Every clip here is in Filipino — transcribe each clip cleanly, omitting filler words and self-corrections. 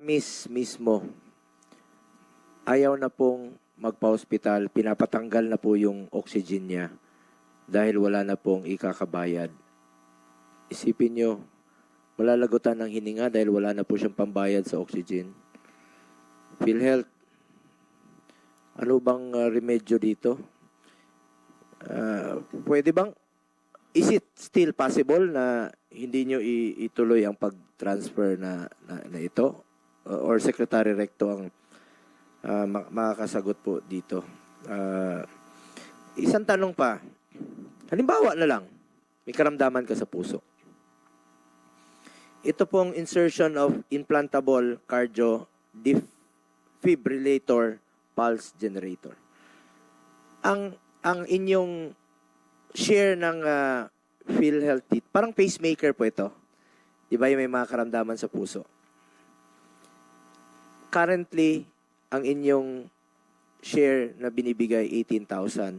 mismo, ayaw na pong magpa-hospital, pinapatanggal na po yung oxygen niya dahil wala na pong ikakabayad. Isipin nyo, malalagutan ng hininga dahil wala na po siyang pambayad sa oxygen. PhilHealth, ano bang remedyo dito? Pwede bang, is it still possible na hindi nyo ituloy ang pag-transfer na ito? Or Secretary Recto ang makakasagot po dito. Isang tanong pa. Halimbawa na lang, may karamdaman ka sa puso. Ito pong insertion of implantable cardio defibrillator pulse generator. Ang inyong share ng PhilHealth, parang pacemaker po ito. Di ba yung may mga karamdaman sa puso? Currently, ang inyong share na binibigay 18,000,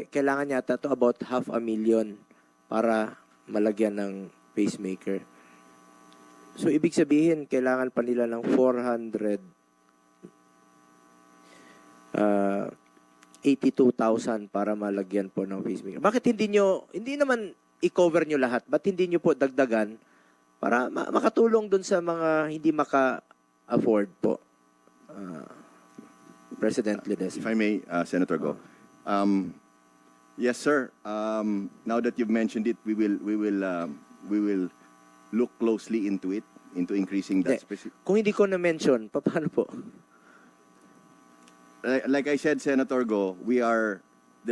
kailangan yata to about 500,000 para malagyan ng pacemaker. So, ibig sabihin, kailangan pa nila ng 482,000 para malagyan po ng pacemaker. Bakit hindi naman i-cover nyo lahat? Ba't hindi nyo po dagdagan para makatulong dun sa mga hindi maka-afford po? President Ledesma. If I may, Senator Go. Yes, sir. Now that you've mentioned it, we will look closely into it, into increasing that specific. Kung hindi ko na-mention, paano po? Like I said, Senator Go, there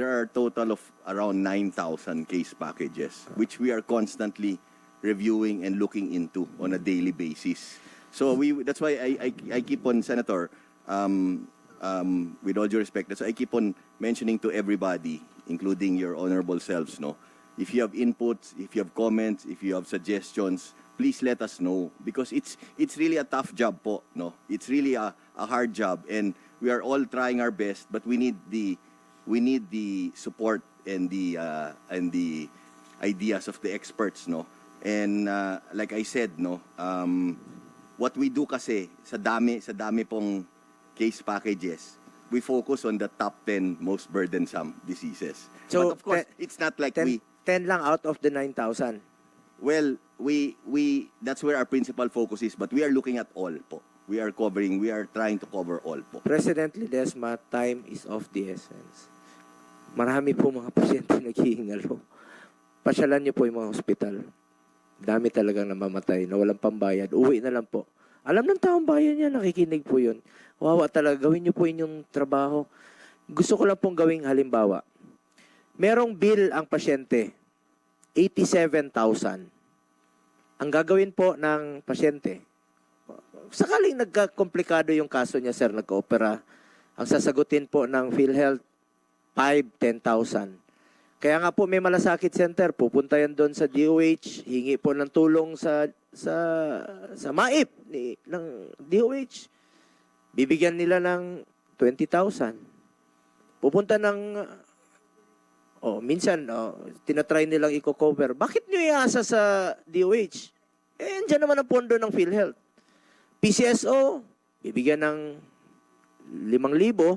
are a total of around 9,000 case packages, which we are constantly reviewing and looking into on a daily basis. So that's why I keep on, Senator, with all due respect, that's why I keep on mentioning to everybody, including your honorable selves, no? If you have inputs, if you have comments, if you have suggestions, please let us know, because it's really a tough job po, no? It's really a hard job, and we are all trying our best, but we need the support and the ideas of the experts, no? And like I said, no, what we do kasi sa dami pong case packages, we focus on the top 10 most burdensome diseases. So, but of course, it's not like 10 lang out of the 9,000. Well, that's where our principal focus is, but we are looking at all po. We are trying to cover all po. President Ledesma, time is of the essence. Marami po mga pasyente naghihingalo. Pasyalan niyo po yung mga hospital. Dami talagang namamatay na walang pambayad. Uwi na lang po. Alam ng taong bayan niya, nakikinig po yun. Wawa talaga, gawin niyo po inyong trabaho. Gusto ko lang pong gawing halimbawa. Merong bill ang pasyente, 87,000. Ang gagawin po ng pasyente, sakaling nagkakomplikado yung kaso niya, sir, nagka-opera, ang sasagutin po ng PhilHealth, 5,000-10,000. Kaya nga po may malasakit center, pupunta yan doon sa DOH, hingi po ng tulong sa MAIP ng DOH. Bibigyan nila ng 20,000. Pupunta ng minsan tinatry nilang i-cover. Bakit nyo iasa sa DOH? Diyan naman ang pondo ng PhilHealth. PCSO, bibigyan ng 5,000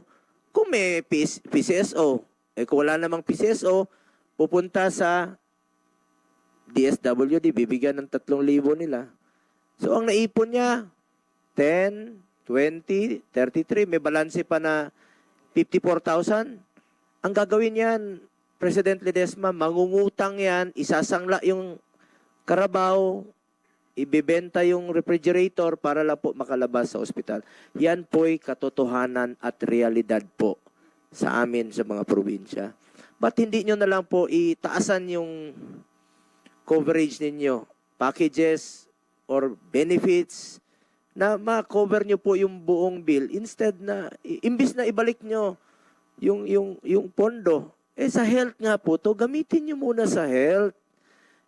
kung may PCSO. Kung wala namang PCSO, pupunta sa DSWD, bibigyan ng 3,000 nila. So, ang naipon niya, 10, 20, 33, may balanse pa na 54,000. Ang gagawin yan, President Ledesma, mangungutang yan, isasangla yung karabaw, ibebenta yung refrigerator para lang po makalabas sa ospital. Yan po'y katotohanan at realidad po sa amin sa mga probinsya. Ba't hindi nyo na lang po itaasan yung coverage ninyo, packages or benefits na ma-cover nyo po yung buong bill instead na, imbis na ibalik nyo yung pondo, sa health nga po to, gamitin nyo muna sa health.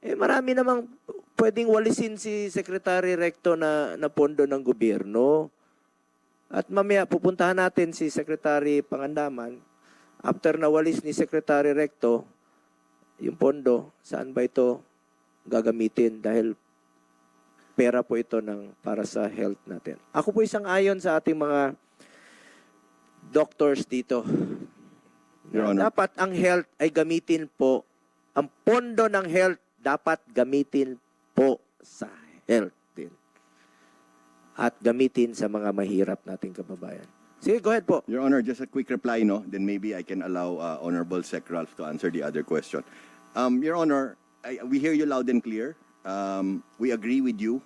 Marami namang pwedeng walisin si Secretary Recto na pondo ng gobyerno. At mamaya pupuntahan natin si Secretary Pangandaman. After nawalis ni Secretary Recto, yung pondo, saan ba ito gagamitin? Dahil pera po ito para sa health natin. Ako po isang ayon sa ating mga doctors dito. Your Honor. Dapat ang health ay gamitin po, ang pondo ng health dapat gamitin po sa health din. At gamitin sa mga mahirap nating kababayan. Sige, go ahead po. Your Honor, just a quick reply, no? Then maybe I can allow Honorable Sec Ralph to answer the other question. Your Honor, we hear you loud and clear. We agree with you.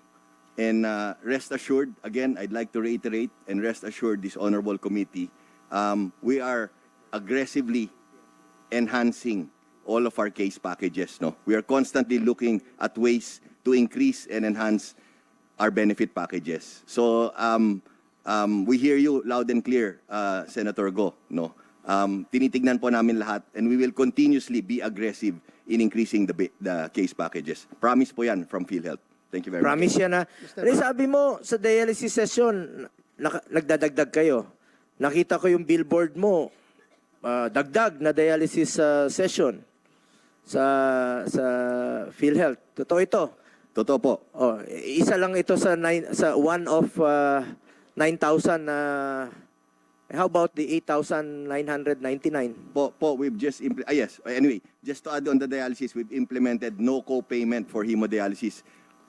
And rest assured, again, I'd like to reiterate and rest assured this honorable committee, we are aggressively enhancing all of our case packages, no? We are constantly looking at ways to increase and enhance our benefit packages. So, we hear you loud and clear, Senator Go, no? Tinitignan po namin lahat and we will continuously be aggressive in increasing the case packages. Promise po yan from PhilHealth. Thank you very much. Promise yan na. Sabi mo, sa dialysis session, nagdadagdag kayo. Nakita ko yung billboard mo, dagdag na dialysis session sa PhilHealth. Totoo ito. Totoo po. Oh, isa lang ito sa one of 9,000 how about the 8,999? We've just yes. Anyway, just to add on the dialysis, we've implemented no co-payment for hemodialysis.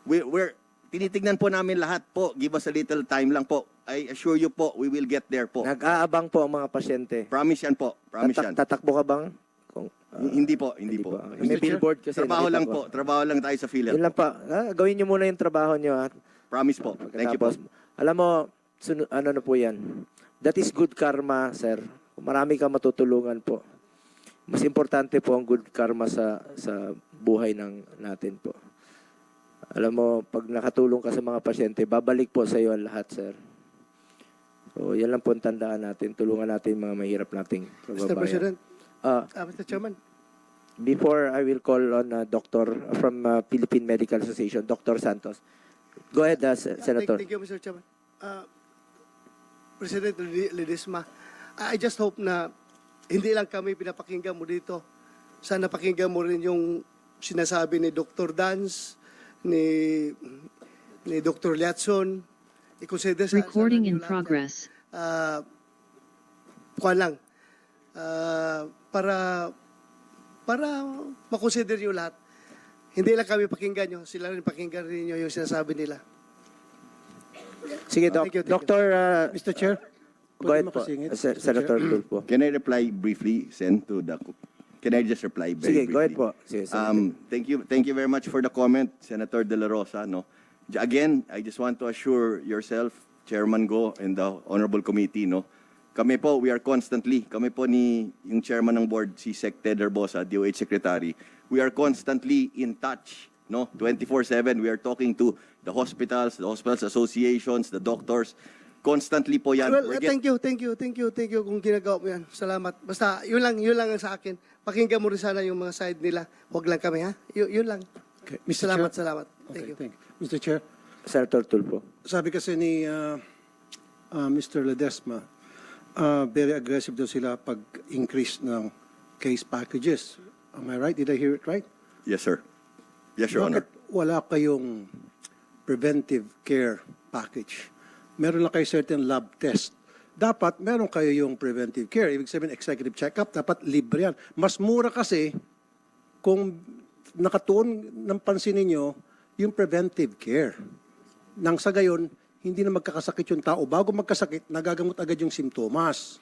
We're tinitignan po namin lahat po. Give us a little time lang po. I assure you po, we will get there po. Nag-aabang po ang mga pasyente. Promise yan po. Promise yan. Tatakbo ka bang? Hindi po, hindi po. May billboard kasi. Trabaho nakita lang ko. po. Trabaho lang tayo sa PhilHealth. Yun lang pa. Gawin niyo muna yung trabaho niyo. Promise po. Thank you po. Alam mo, ano na po yan? That is good karma, sir. Marami ka matutulungan po. Mas importante po ang good karma sa buhay natin po. Alam mo, pag nakatulong ka sa mga pasyente, babalik po sa iyo ang lahat, sir. So, yan lang po ang tandaan natin. Tulungan natin yung mga mahirap nating kababayan. Mr. President, Mr. Chairman. Before I will call on a doctor from Philippine Medical Association, Dr. Santos. Go ahead, Senator. Thank you, Mr. Chairman. President Ledesma, I just hope na hindi lang kami pinapakinggan mo dito. Sana pakinggan mo rin yung sinasabi ni Dr. Dance, ni Dr. Liatson. I-consider Recording in progress. Kuha lang. Para makonsider nyo lahat. Hindi lang kami pakinggan nyo, sila rin pakinggan rin nyo yung sinasabi nila. Sige, Thank you. Dr. Mr. Chair, Go ahead pwede po, makasingit, Mr. Senator Chair? Tulfo. Can I reply briefly, Sen, to the... Can I just reply very Sige, briefly? go ahead po. Sige, Senator. Thank you very much for the comment, Senator De La Rosa. No, again, I just want to assure yourself, Chairman Go, and the Honorable Committee, no, kami po, we are constantly, kami po ni yung Chairman ng Board, si Sec. Ted Herbosa, DOH Secretary, we are constantly in touch, no, 24/7. We are talking to the hospitals associations, the doctors. Constantly po yan. Well, thank you kung ginagawa mo yan. Salamat. Basta, yun lang ang sa akin. Pakinggan mo rin sana yung mga side nila. Huwag lang kami, ha? Yun lang. Okay. Mr. Salamat. Okay, Thank you. Mr. Chair, Senator Tulfo. sabi kasi ni Mr. Ledesma, very aggressive daw sila pag-increase ng case packages. Am I right? Did I hear it right? Yes, sir. Yes, Your Honor. Bakit wala kayong preventive care package? Meron lang kayo certain lab test. Dapat meron kayo yung preventive care. Ibig sabihin, executive check-up, dapat libre yan. Mas mura kasi kung nakatuon ng pansin ninyo yung preventive care. Nang sa gayon, hindi na magkakasakit yung tao. Bago magkasakit, nagagamot agad yung simptomas.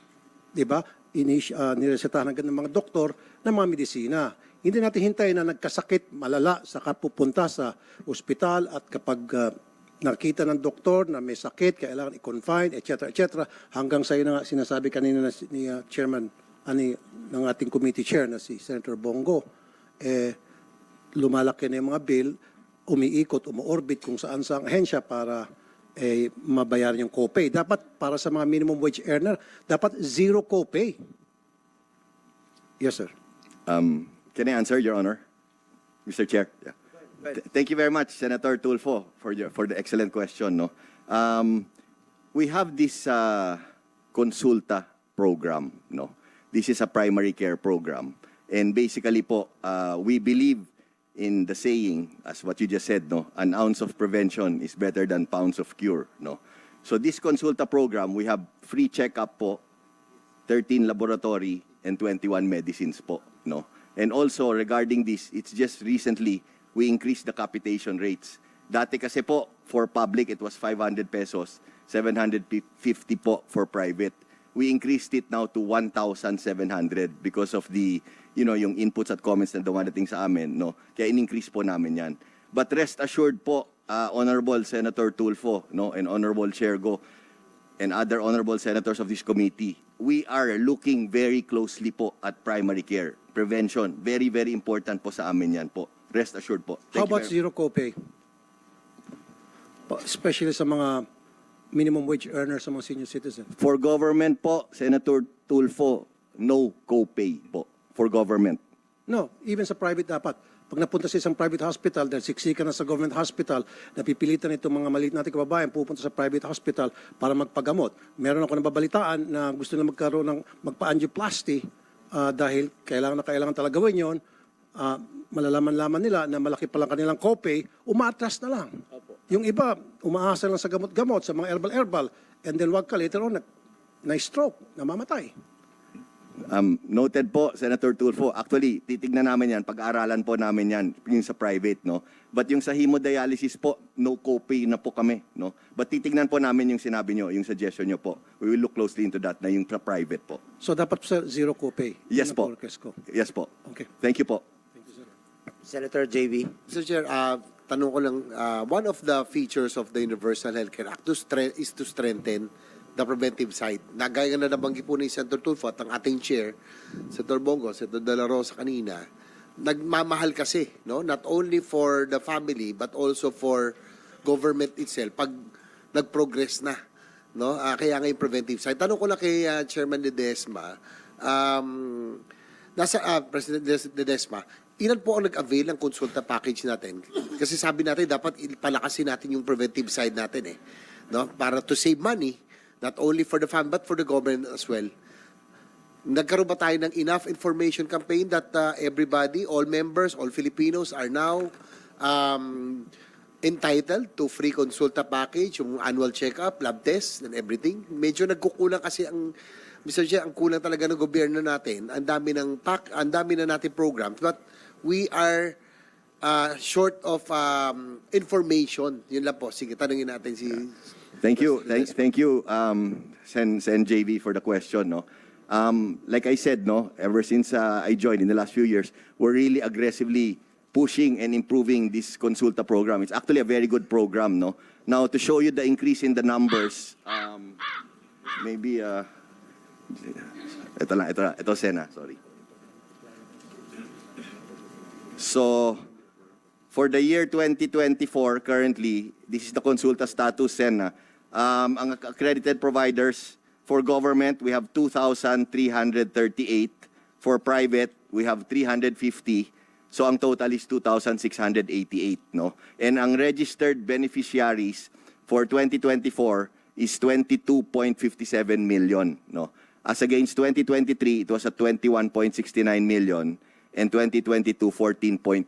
Diba? Niresetahan agad ng mga doktor ng mga medisina. Hindi natin hintayin na nagkasakit, malala, saka pupunta sa ospital at kapag nakita ng doktor na may sakit, kailangan i-confine, etc. Hanggang sa na sinasabi kanina ni Chairman, ng ating committee chair na si Senator Bongo, lumalaki na yung mga bill, umiikot, umu-orbit kung saan sa ahensya para mabayaran yung copay. Dapat para sa mga minimum wage earner, dapat zero copay. Yes, sir. Can I answer, Your Honor? Mr. Chair? Yeah. Thank you very much, Senator Tulfo, for the excellent question. No, we have this consulta program. No, this is a primary care program, and basically po, we believe in the saying, as what you just said, no, an ounce of prevention is better than pounds of cure, no. So this Consulta program, we have free checkup po, 13 laboratory and 21 medicines po, no. And also regarding this, it's just recently we increased the capitation rates. Dati kasi po for public it was 500 pesos, 750 po for private. We increased it now to 1,700 because of the, you know, yung inputs at comments na dumadating sa amin, no? Kaya in-increase po namin yan. But rest assured po, Honorable Senator Tulfo, no, and Honorable Chair Go, and other honorable senators of this committee, we are looking very closely po at primary care. Prevention, very, very important po sa amin yan po. Rest assured po. How Thank you about very- zero copay? Especially sa mga minimum wage earners sa mga senior citizens. For government po, Senator Tulfo, no copay po for government. No, even sa private dapat. Pag napunta sa isang private hospital, dahil siksika na sa government hospital, napipilitan itong mga maliit nating kababayan pupunta sa private hospital para magpagamot. Meron ako nababalitaan na gusto na magkaroon ng magpa-angioplasty dahil kailangan talaga gawin yun. Malalaman-laman nila na malaki pa lang kanilang copay, umatras na lang. Yung iba, umaasa lang sa gamot-gamot, sa mga herbal-herbal, and then wag ka later on, na-stroke, namamatay. Noted po, Senator Tulfo. Actually, titignan namin yan, pag-aaralan po namin yan, yung sa private, no? But yung sa hemodialysis po, no copay na po kami, no? But titignan po namin yung sinabi nyo, yung suggestion nyo po. We will look closely into that na yung sa private po. So dapat sa zero copay. Yes Yun ang po. request ko. Yes po. Okay. Thank you po. Senator JV. Mr. Chair, tanong ko lang, one of the features of the Universal Healthcare Act is to strengthen the preventive side. Nagaya na nabanggit po ni Senator Tulfo at ang ating chair, Senator Bongo, Senator De La Rosa kanina, nagmamahal kasi, no? Not only for the family but also for government itself pag nag-progress na, no? Kaya nga yung preventive side. Tanong ko lang kay Chairman Ledesma, President Ledesma, ilan po ang nag-avail ng konsulta package natin? Kasi sabi natin, dapat palakasin natin yung preventive side natin, no? Para to save money, not only for the family, but for the government as well. Nagkaroon ba tayo ng enough information campaign that everybody, all members, all Filipinos are now entitled to free consulta package, yung annual check-up, lab test, and everything? Medyo nagkukulang kasi ang, Mr. Chair, ang kulang talaga ng gobyerno natin. Ang dami na natin programs, but we are short of information. Yun lang po. Sige, tanungin natin si... Thank you. Thank you, Sen JV, for the question. No, like I said, no, ever since I joined in the last few years, we're really aggressively pushing and improving this Consulta program. It's actually a very good program. No, now to show you the increase in the numbers, maybe ito Sena, sorry. So, for the year 2024, currently, this is the Consulta status, Sena. Ang accredited providers for government, we have 2,338. For private, we have 350. So, ang total is 2,688, no? And ang registered beneficiaries for 2024 is 22.57 million, no? As against 2023, it was at 21.69 million. And 2022, 14.29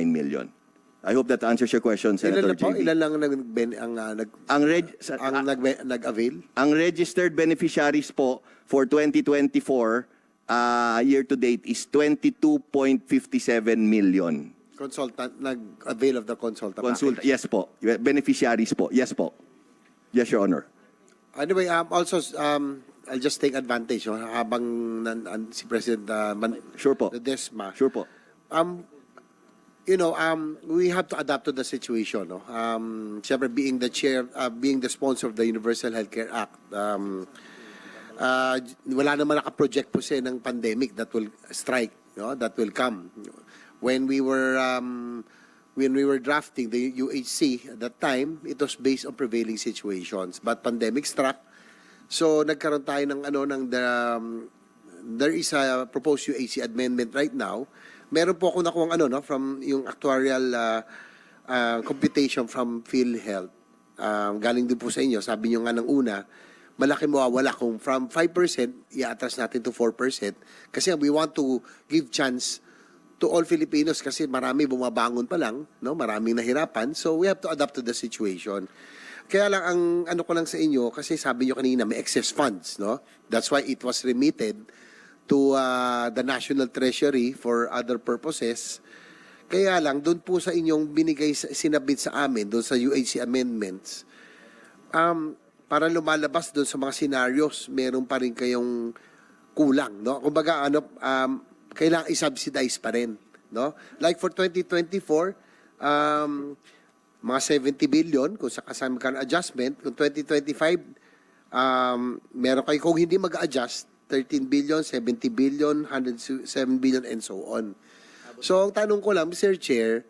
million. I hope that answers your question, Senator JV. Ilan lang nag-avail? Ang registered beneficiaries po for 2024 year to date is 22.57 million. Consultant, nag-avail of the consultant package. Yes po. Beneficiaries po. Yes po. Yes, Your Honor. Anyway, also, I'll just take advantage habang si President Sure po. Ledesma. Sure po. We have to adapt to the situation. No? Siyempre, being the chair, being the sponsor of the Universal Healthcare Act, wala naman naka-project po siya ng pandemic that will strike, no? That will come. When we were drafting the UHC at that time, it was based on prevailing situations. But pandemic struck, so nagkaroon tayo ng there is a proposed UHC amendment right now. Meron po ako nakuha from yung actuarial computation from PhilHealth. Galing din po sa inyo. Sabi nyo nga ng una, malaki mawawala kung from 5%, i-atras natin to 4%. Kasi we want to give chance to all Filipinos kasi marami bumabangon pa lang, no? Maraming nahirapan. So we have to adapt to the situation. Kaya lang ang ano ko lang sa inyo kasi sabi niyo kanina may excess funds, no? That's why it was remitted to the National Treasury for other purposes. Kaya lang doon po sa inyong binigay sinabit sa amin doon sa UHC amendments, para lumalabas doon sa mga scenarios, meron pa rin kayong kulang, no? Kumbaga kailangan i-subsidize pa rin, no? Like for 2024, mga 70 billion kung sa kasama ka ng adjustment, kung 2025 meron kayo kung hindi mag-adjust 13 billion, 70 billion, 107 billion and so on. So ang tanong ko lang, Mr. Chair,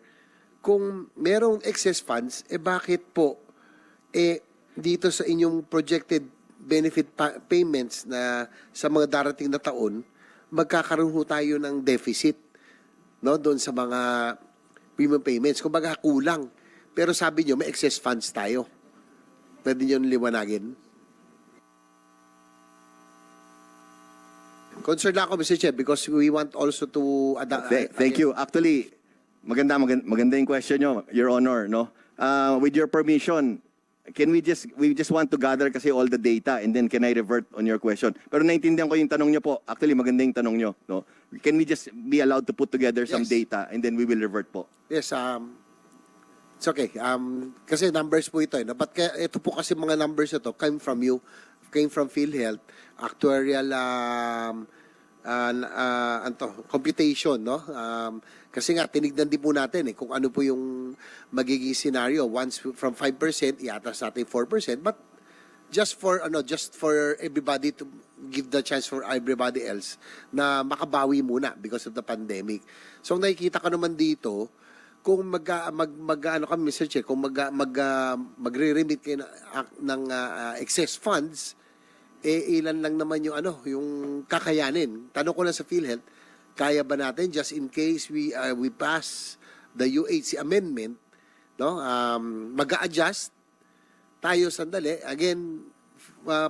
kung merong excess funds, bakit po dito sa inyong projected benefit payments na sa mga darating na taon, magkakaroon ho tayo ng deficit, no, doon sa mga premium payments. Kumbaga kulang. Pero sabi nyo, may excess funds tayo. Pwede nyo liwanagin? Concerned ako, Mr. Chair, because we want also to Thank you. Actually, maganda yung question nyo, Your Honor, no? With your permission, we just want to gather kasi all the data and then can I revert on your question? Pero naintindihan ko yung tanong nyo po. Actually, maganda yung tanong nyo, no? Can we just be allowed to put together some Yes. data and then we will revert po? Yes, it's okay. Kasi numbers po ito. No? But ito po kasi mga numbers ito came from you, came from PhilHealth, actuarial computation, no? Kasi nga, tinignan din po natin kung ano po yung magiging scenario. Once from 5%, iatas natin 4%. But just for everybody to give the chance for everybody else na makabawi muna because of the pandemic. So nakikita ko naman dito kung ano kami, Mr. Chair, kung magre-remit kayo ng excess funds, ilan lang naman yung yung kakayanin. Tanong ko lang sa PhilHealth, kaya ba natin just in case we pass the UHC amendment, no? Mag-a-adjust tayo sandali. Again,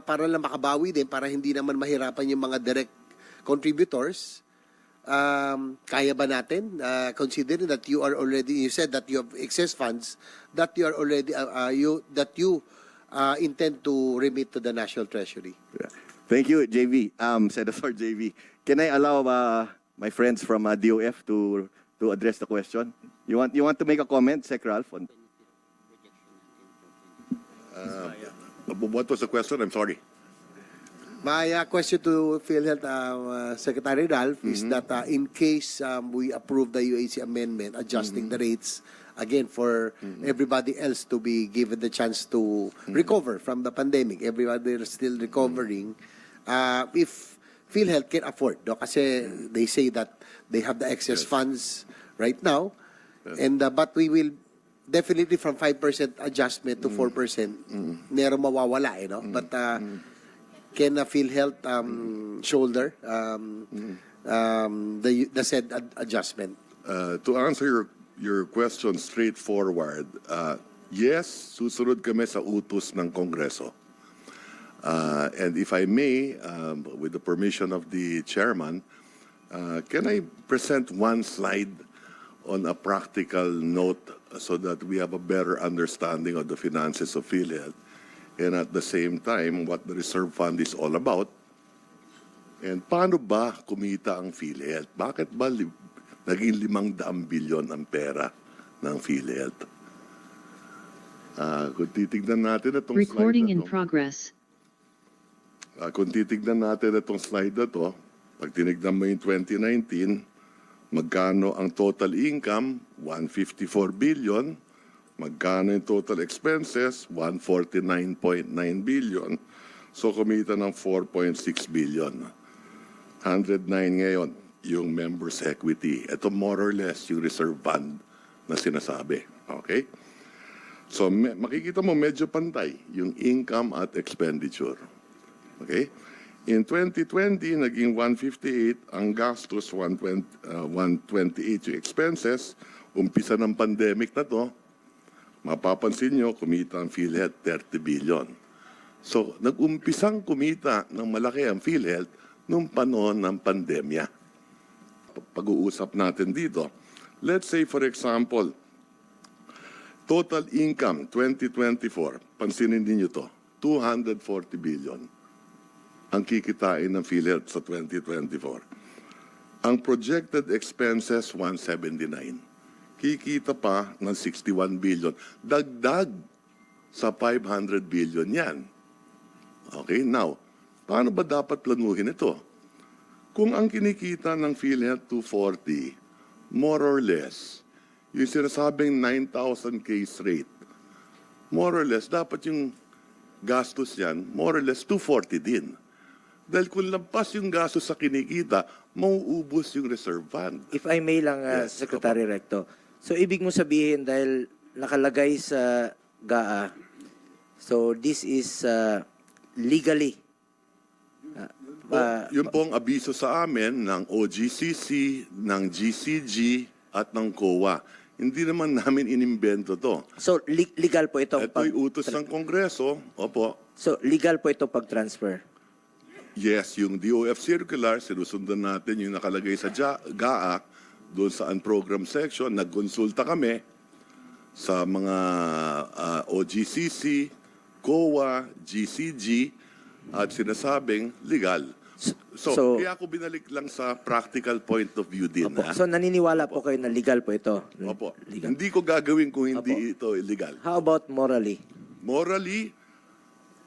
para lang makabawi din, para hindi naman mahirapan yung mga direct contributors. Kaya ba natin, considering that you said that you have excess funds, that you are already, you intend to remit to the National Treasury? Thank you, JV. Senator JV. Can I allow my friends from DOF to address the question? You want to make a comment, Sec. Ralph? What was the question? I'm sorry. My question to PhilHealth Secretary Ralph is that in case we approve the UHC amendment, adjusting the rates, again, for everybody else to be given the chance to recover from the pandemic, everybody is still recovering, if PhilHealth can afford, no? Kasi they say that they have the excess funds right now, and but we will definitely from 5% adjustment to 4%, meron mawawala, no? But can PhilHealth shoulder the said adjustment? To answer your question straightforward, yes, susunod kami sa utos ng Kongreso. And if I may, with the permission of the chairman, can I present one slide on a practical note so that we have a better understanding of the finances of PhilHealth and at the same time what the reserve fund is all about? And paano ba kumita ang PhilHealth? Bakit ba naging 500 bilyon ang pera ng PhilHealth? Kung titignan natin itong Recording slide in na to, progress. kung titignan natin itong slide na to, pag tinignan mo yung 2019, magkano ang total income? 154 billion. Magkano yung total expenses? 149.9 billion. So kumita ng 4.6 billion. 109 ngayon yung members' equity. Ito more or less yung reserve fund na sinasabi. Okay? So makikita mo medyo pantay yung income at expenditure. Okay? In 2020, naging 158 ang gastos, 128 yung expenses. Umpisa ng pandemic na to, mapapansin nyo, kumita ang PhilHealth 30 billion. So, nag-umpisang kumita ng malaki ang PhilHealth nung panahon ng pandemya. pag-uusap natin dito. Let's say, for example, total income 2024, pansinin ninyo to, 240 billion ang kikitain ng PhilHealth sa 2024. Ang projected expenses, 179. Kikita pa ng 61 billion. Dagdag sa 500 billion yan. Okay, now, paano ba dapat planuhin ito? Kung ang kinikita ng PhilHealth 240, more or less, yung sinasabing 9,000 case rate, more or less, dapat yung gastos yan, more or less, 240 din. Dahil kung lampas yung gastos sa kinikita, mauubos yung reserve fund. If I may lang, Yes, Secretary Recto. So, ibig mo sabihin, dahil nakalagay sa GAA, so this is legally. Yun po ang abiso sa amin ng OGCC, ng GCG, at ng COA. Hindi naman namin inimbento to. So, legal po ito. Ito'y utos ng Kongreso. Opo. So, legal po ito pag-transfer. Yes, yung DOF circular, sinusundan natin yung nakalagay sa GAA, doon sa unprogram section, nagkonsulta kami sa mga OGCC, COA, GCG, at sinasabing legal. So, kaya ako binalik lang sa practical point of view din. Opo. So, naniniwala po kayo na legal po ito? Opo. Legal. Hindi ko gagawin kung hindi ito illegal. How about morally? Morally,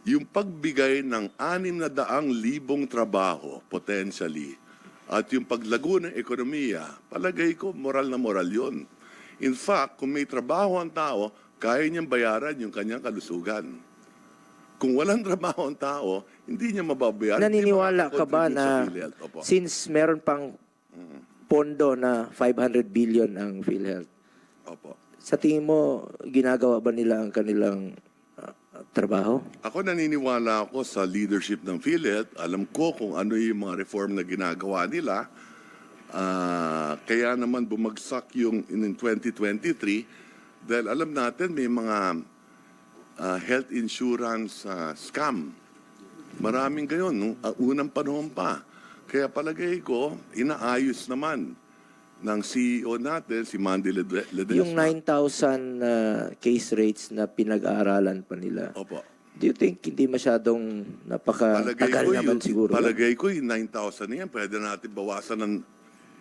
yung pagbigay ng 600,000 trabaho, potentially, at yung paglago ng ekonomiya, palagay ko, moral na moral yun. In fact, kung may trabaho ang tao, kaya niyang bayaran yung kanyang kalusugan. Kung walang trabaho ang tao, hindi niya mababayaran. Naniniwala Hindi ka ba makakontribute na sa PhilHealth? Opo. since meron pang pondo na 500 billion ang PhilHealth, Opo. sa tingin mo, ginagawa ba nila ang kanilang trabaho? Ako naniniwala ako sa leadership ng PhilHealth. Alam ko kung ano yung mga reform na ginagawa nila. Kaya naman bumagsak yung in 2023 dahil alam natin may mga health insurance scam. Maraming gayon, nung unang panahon pa. Kaya palagay ko, inaayos naman ng CEO natin, si Mandy Ledesma. Yung 9,000 case rates na pinag-aaralan pa nila, Opo. do you think hindi masyadong napakatagal naman siguro? Palagay ko yung 9,000 na yan, pwede natin bawasan ng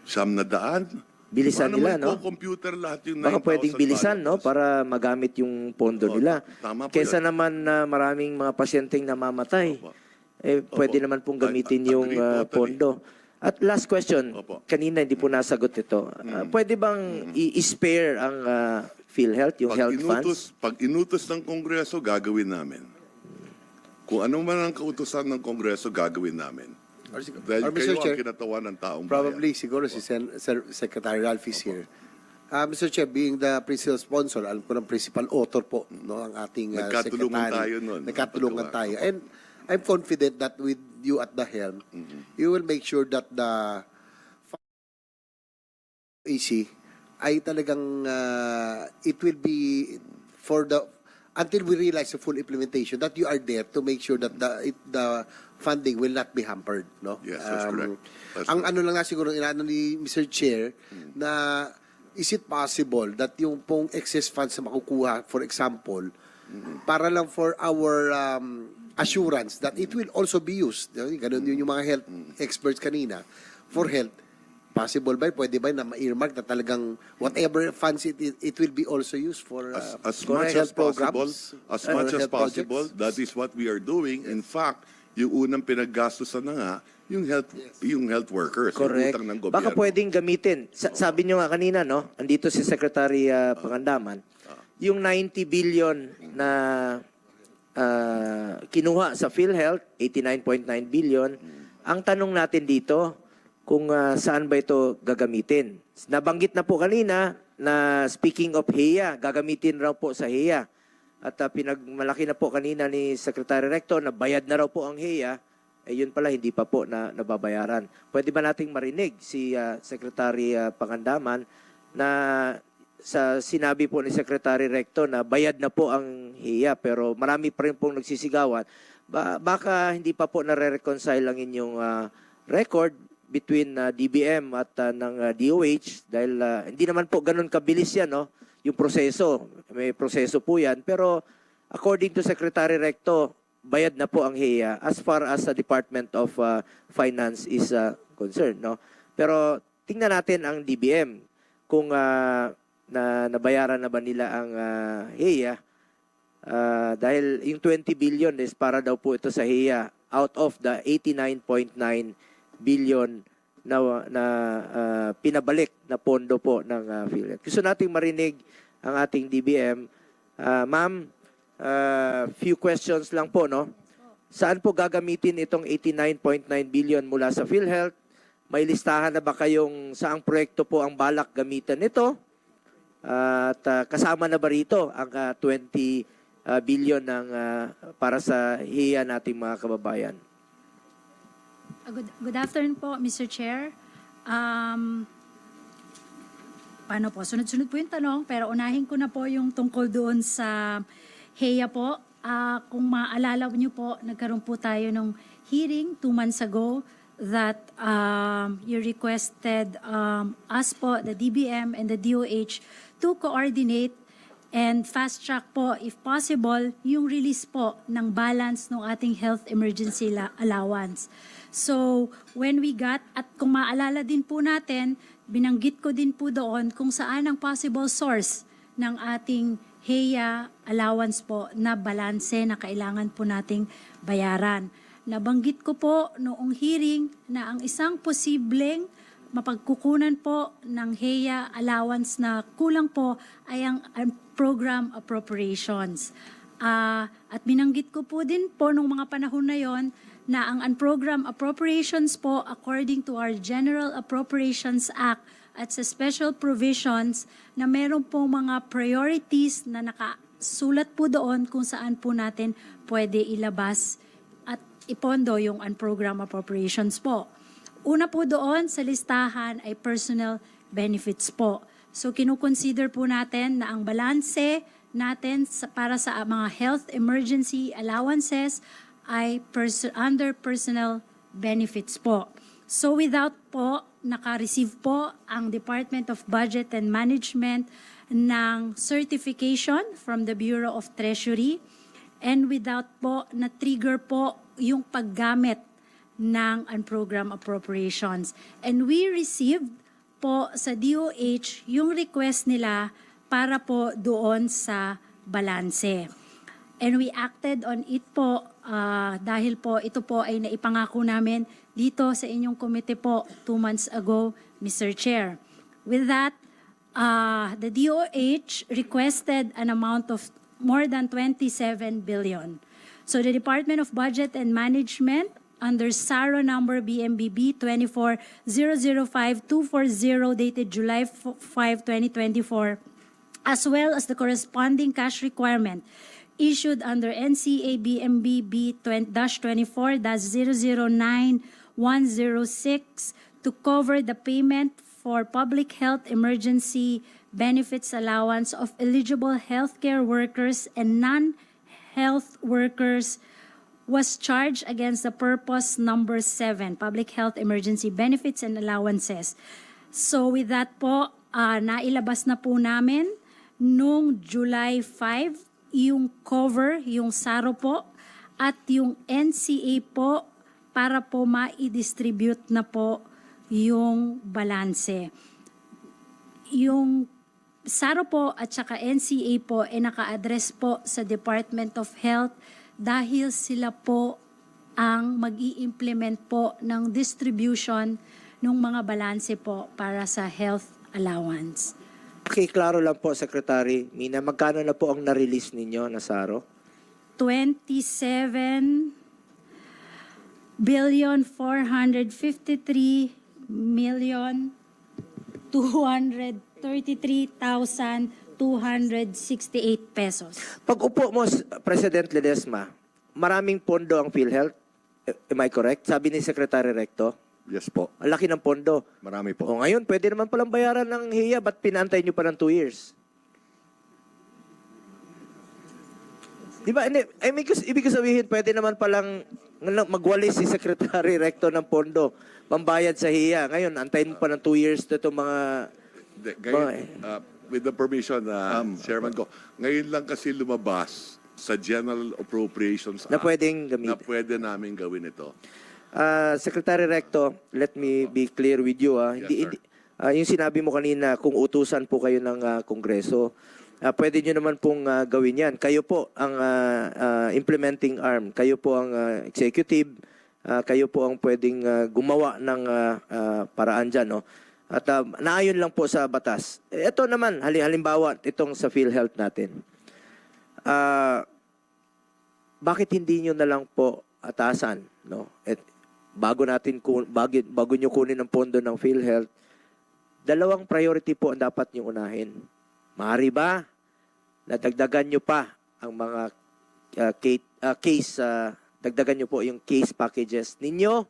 900. Bilisan nila, no? Computer lahat yung 9,000. Baka pwedeng bilisan, no? Para magamit yung pondo nila. Tama po Kesa yun. naman na maraming mga pasyenteng namamatay. Opo. Pwede Opo. naman pong gamitin I yung agree totally. pondo. At last question, Opo. kanina hindi po nasagot ito. Pwede bang i-spare ang PhilHealth, yung health funds? Pag inutos ng Kongreso, gagawin namin. Kung ano man ang kautusan ng Kongreso, gagawin namin. Dahil Or, kayo Mr. Chair, ang kinatawan ng taong probably siguro si Secretary Ralph is here. Mr. Chair, being the principal sponsor, alam ko ng principal author po, no, ang ating Nagkatulungan secretary. tayo nun. Nagkatulungan Paggawa. tayo. And I'm confident that with you at the helm, you will make sure that the AC ay talagang it will be for the until we realize the full implementation that you are there to make sure that the funding will not be hampered, no? Yes, that's correct. That's ang correct. ano lang nga siguro inaano ni Mr. Chair na is it possible that yung pong excess funds na makukuha, for example, para lang for our assurance that it will also be used. Ganun yun yung mga health experts kanina. For health, possible ba? Pwede ba na ma-earmark na talagang whatever funds it will be also used for As much as health possible, programs, as or much as health possible, projects? that is what we are doing. In fact, yung unang pinaggastusan na nga, yung health workers, Correct. yung utang ng gobyerno. Baka pwedeng gamitin. Sabi nyo nga kanina, no? Andito si Secretary Pangandaman. Yung 90 billion na kinuha sa PhilHealth, 89.9 billion. Ang tanong natin dito, kung saan ba ito gagamitin. Nabanggit na po kanina na speaking of HEA, gagamitin raw po sa HEA. At pinagmalaki na po kanina ni Secretary Recto na bayad na raw po ang HEA, yun pala hindi pa po na nababayaran. Pwede ba nating marinig si Secretary Pangandaman na sa sinabi po ni Secretary Recto na bayad na po ang HEA pero marami pa rin pong nagsisigawan. Baka hindi pa po nare-reconcile ang inyong record. between DBM at ng DOH dahil hindi naman po ganun kabilis yan, no? Yung proseso. May proseso po yan. Pero according to Secretary Recto, bayad na po ang HEA as far as the Department of Finance is concerned, no? Pero tingnan natin ang DBM kung nabayaran na ba nila ang HEA. Dahil yung 20 billion is para daw po ito sa HEA out of the 89.9 billion na pinabalik na pondo po ng PhilHealth. Gusto nating marinig ang ating DBM. Ma'am, few questions lang po, no? Saan po gagamitin itong 89.9 billion mula sa PhilHealth? May listahan na ba kayong saang proyekto po ang balak gamitan nito? At kasama na ba rito ang 20 billion para sa HEA nating mga kababayan? Good afternoon po, Mr. Chair. Paano po? Sunod-sunod po yung tanong, pero unahin ko na po yung tungkol doon sa HEA po. Kung maalala niyo po, nagkaroon po tayo ng hearing 2 months ago that you requested us po, the DBM and the DOH, to coordinate and fast-track po, if possible, yung release po ng balance ng ating health emergency allowance. So, when we got, at kung maalala din po natin, binanggit ko din po doon kung saan ang possible source ng ating HEA allowance po na balanse na kailangan po nating bayaran. Nabanggit ko po noong hearing na ang isang posibleng mapagkukunan po ng HEA allowance na kulang po ay ang program appropriations. At binanggit ko po din po nung mga panahon na yon na ang unprogram appropriations po according to our General Appropriations Act at sa special provisions na meron po mga priorities na nakasulat po doon kung saan po natin pwede ilabas at ipondo yung unprogram appropriations po. Una po doon sa listahan ay personal benefits po. So kinukonsider po natin na ang balanse natin para sa mga health emergency allowances ay under personal benefits po. So without po, naka-receive po ang Department of Budget and Management ng certification from the Bureau of Treasury and without po na-trigger po yung paggamit ng unprogram appropriations. And we received po sa DOH yung request nila para po doon sa balanse. And we acted on it po dahil po ito po ay naipangako namin dito sa inyong komite po 2 months ago, Mr. Chair. With that, the DOH requested an amount of more than 27 billion. So the Department of Budget and Management under SARO number BMBB 24005-240 dated July 5, 2024, as well as the corresponding cash requirement issued under NCA BMBB 20-24-009106 to cover the payment for public health emergency benefits allowance of eligible healthcare workers and non-health workers was charged against the purpose number 7, Public Health Emergency Benefits and Allowances. So with that po, nailabas na po namin noong July 5 yung cover, yung SARO po, at yung NCA po para po ma-distribute na po yung balanse. Yung SARO po at saka NCA po ay naka-address po sa Department of Health dahil sila po ang mag-i-implement po ng distribution ng mga balanse po para sa health allowance. Okay, klaro lang po, Secretary Mina. Magkano na po ang na-release ninyo na SARO? 27,453,233,268 pesos. Pag upo mo, President Ledesma, maraming pondo ang PhilHealth. Am I correct? Sabi ni Secretary Recto. Yes po. Ang laki ng pondo. Marami po. O ngayon, pwede naman palang bayaran ng HEA. Ba't pinantay nyo pa ng 2 years? Di ba? Hindi, ibig ko sabihin, pwede naman palang magwalis si Secretary Recto ng pondo. pambayad sa hiya. Ngayon, antayin mo pa ng 2 years na itong mga... With the permission, Chairman ko, ngayon lang kasi lumabas sa General Appropriations Na Act pwedeng na gamitin. pwede namin gawin ito. Secretary Recto, let me be clear with you. Yes, sir. Yung sinabi mo kanina, kung utusan po kayo ng Kongreso, pwede nyo naman pong gawin yan. Kayo po ang implementing arm. Kayo po ang executive. Kayo po ang pwedeng gumawa ng paraan dyan. No? At naayon lang po sa batas. Ito naman, halimbawa, itong sa PhilHealth natin. Bakit hindi nyo na lang po atasan? No? At bago nyo kunin ang pondo ng PhilHealth, 2 priority po ang dapat nyo unahin. Maaari ba na dagdagan nyo pa ang mga dagdagan nyo po yung case packages ninyo?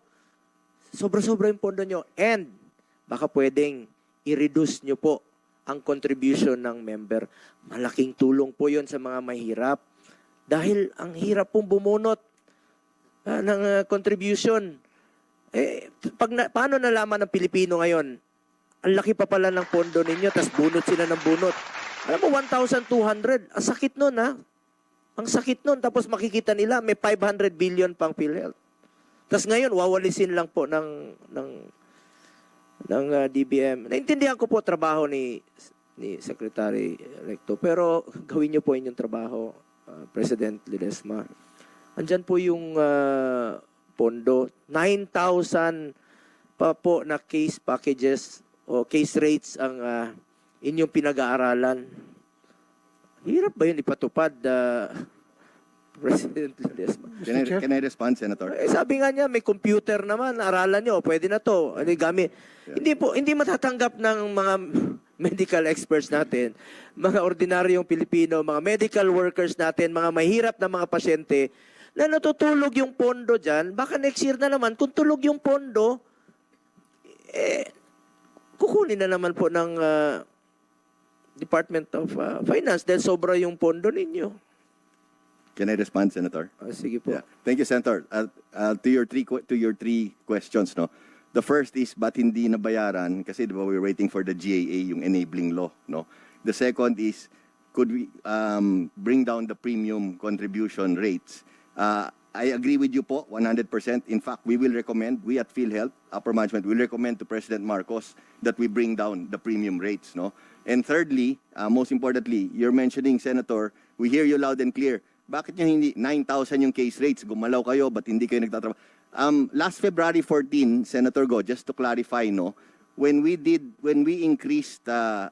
Sobra-sobra yung pondo nyo. And baka pwedeng i-reduce nyo po ang contribution ng member. Malaking tulong po yon sa mga mahirap. Dahil ang hirap pong bumunot ng contribution. Paano nalaman ng Pilipino ngayon? Ang laki pa pala ng pondo ninyo, tas bunot sila ng bunot. Alam mo, 1,200. Ang sakit nun, ha? Ang sakit nun. Tapos makikita nila, may 500 billion pang PhilHealth. Tas ngayon, wawalisin lang po ng DBM. Naintindihan ko po trabaho ni Secretary Recto, pero gawin niyo po inyong trabaho, President Ledesma. Andyan po yung pondo. 9,000 pa po na case packages o case rates ang inyong pinag-aaralan. Hirap ba yun ipatupad, President Ledesma? Can I respond, Senator? Sabi nga niya, may computer naman, aralan niyo, pwede na to. Gamit. Hindi matatanggap ng mga medical experts natin, mga ordinaryong Pilipino, mga medical workers natin, mga mahirap na mga pasyente, na natutulog yung pondo dyan. Baka next year na naman, kung tulog yung pondo, kukunin na naman po ng Department of Finance dahil sobra yung pondo ninyo. Can I respond, Senator? Sige po. Yeah. Thank you, Senator. To your three questions, no. The first is ba't hindi nabayaran kasi di ba we're waiting for the GAA, yung enabling law, no. The second is could we bring down the premium contribution rates? I agree with you po 100%. In fact, we at PhilHealth, upper management, will recommend to President Marcos that we bring down the premium rates, no. And thirdly, most importantly, you're mentioning, Senator, we hear you loud and clear. Bakit nyo hindi 9,000 yung case rates? Gumalaw kayo, ba't hindi kayo nagtatrabaho? Last February 14, Senator Go, just to clarify, no, when we increased the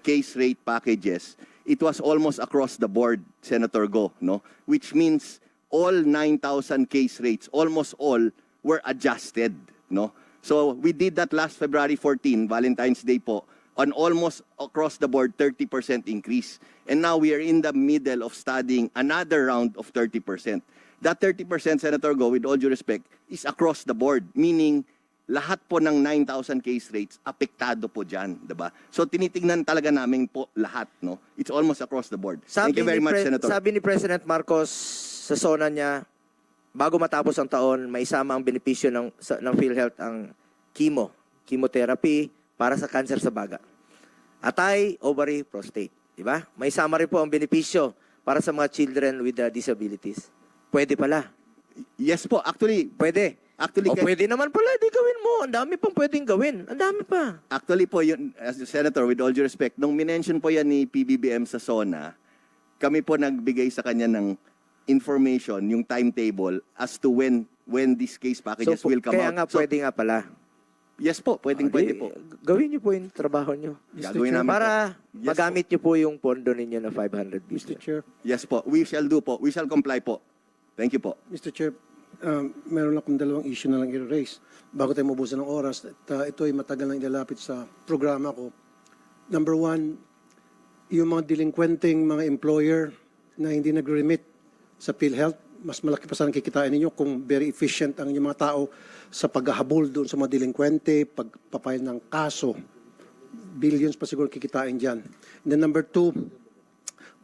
case rate packages, it was almost across the board, Senator Go, no, which means all 9,000 case rates, almost all were adjusted, no. So we did that last February 14, Valentine's Day po, on almost across the board 30% increase. And now we are in the middle of studying another round of 30%. That 30%, Senator Go, with all due respect, is across the board, meaning lahat po ng 9,000 case rates, apektado po dyan, diba? So tinitingnan talaga namin po lahat, no? It's almost across the board. Thank you very much, Senator. Sabi ni President Marcos sa SONA niya, bago matapos ang taon, may isama ang benepisyo ng PhilHealth ang chemotherapy para sa cancer sa baga. Atay, ovary, prostate. Diba? May isama rin po ang benepisyo para sa mga children with disabilities. Pwede pala. Yes po, actually, Pwede. Actually, Pwede naman pala, di gawin mo. Ang dami pang pwedeng gawin. Ang dami pa. Actually po, yun, as the Senator, with all due respect, nung minention po yan ni PBBM sa SONA, kami po nagbigay sa kanya ng information, yung timetable, as to when these case packages will come kaya out. nga, pwede nga pala. Yes po, pwede po. Gawin niyo po yung trabaho niyo. Gagawin namin Para po. Yes magamit niyo po yung pondo ninyo na 500 Mr. billion. Chair, Yes po, we shall do po. We shall comply po. Thank you po. Mr. Chair, meron akong 2 issue na lang i-raise. Bago tayo mabusan ng oras, at ito ay matagal nang ilalapit sa programa ko. Number 1, yung mga delinquenting mga employer na hindi nag-remit sa PhilHealth, mas malaki pa sana kikitain ninyo kung very efficient ang inyong mga tao sa paghahabol doon sa mga delinquente, pagpapile ng kaso. Billions pa siguro kikitain dyan. And then number 2,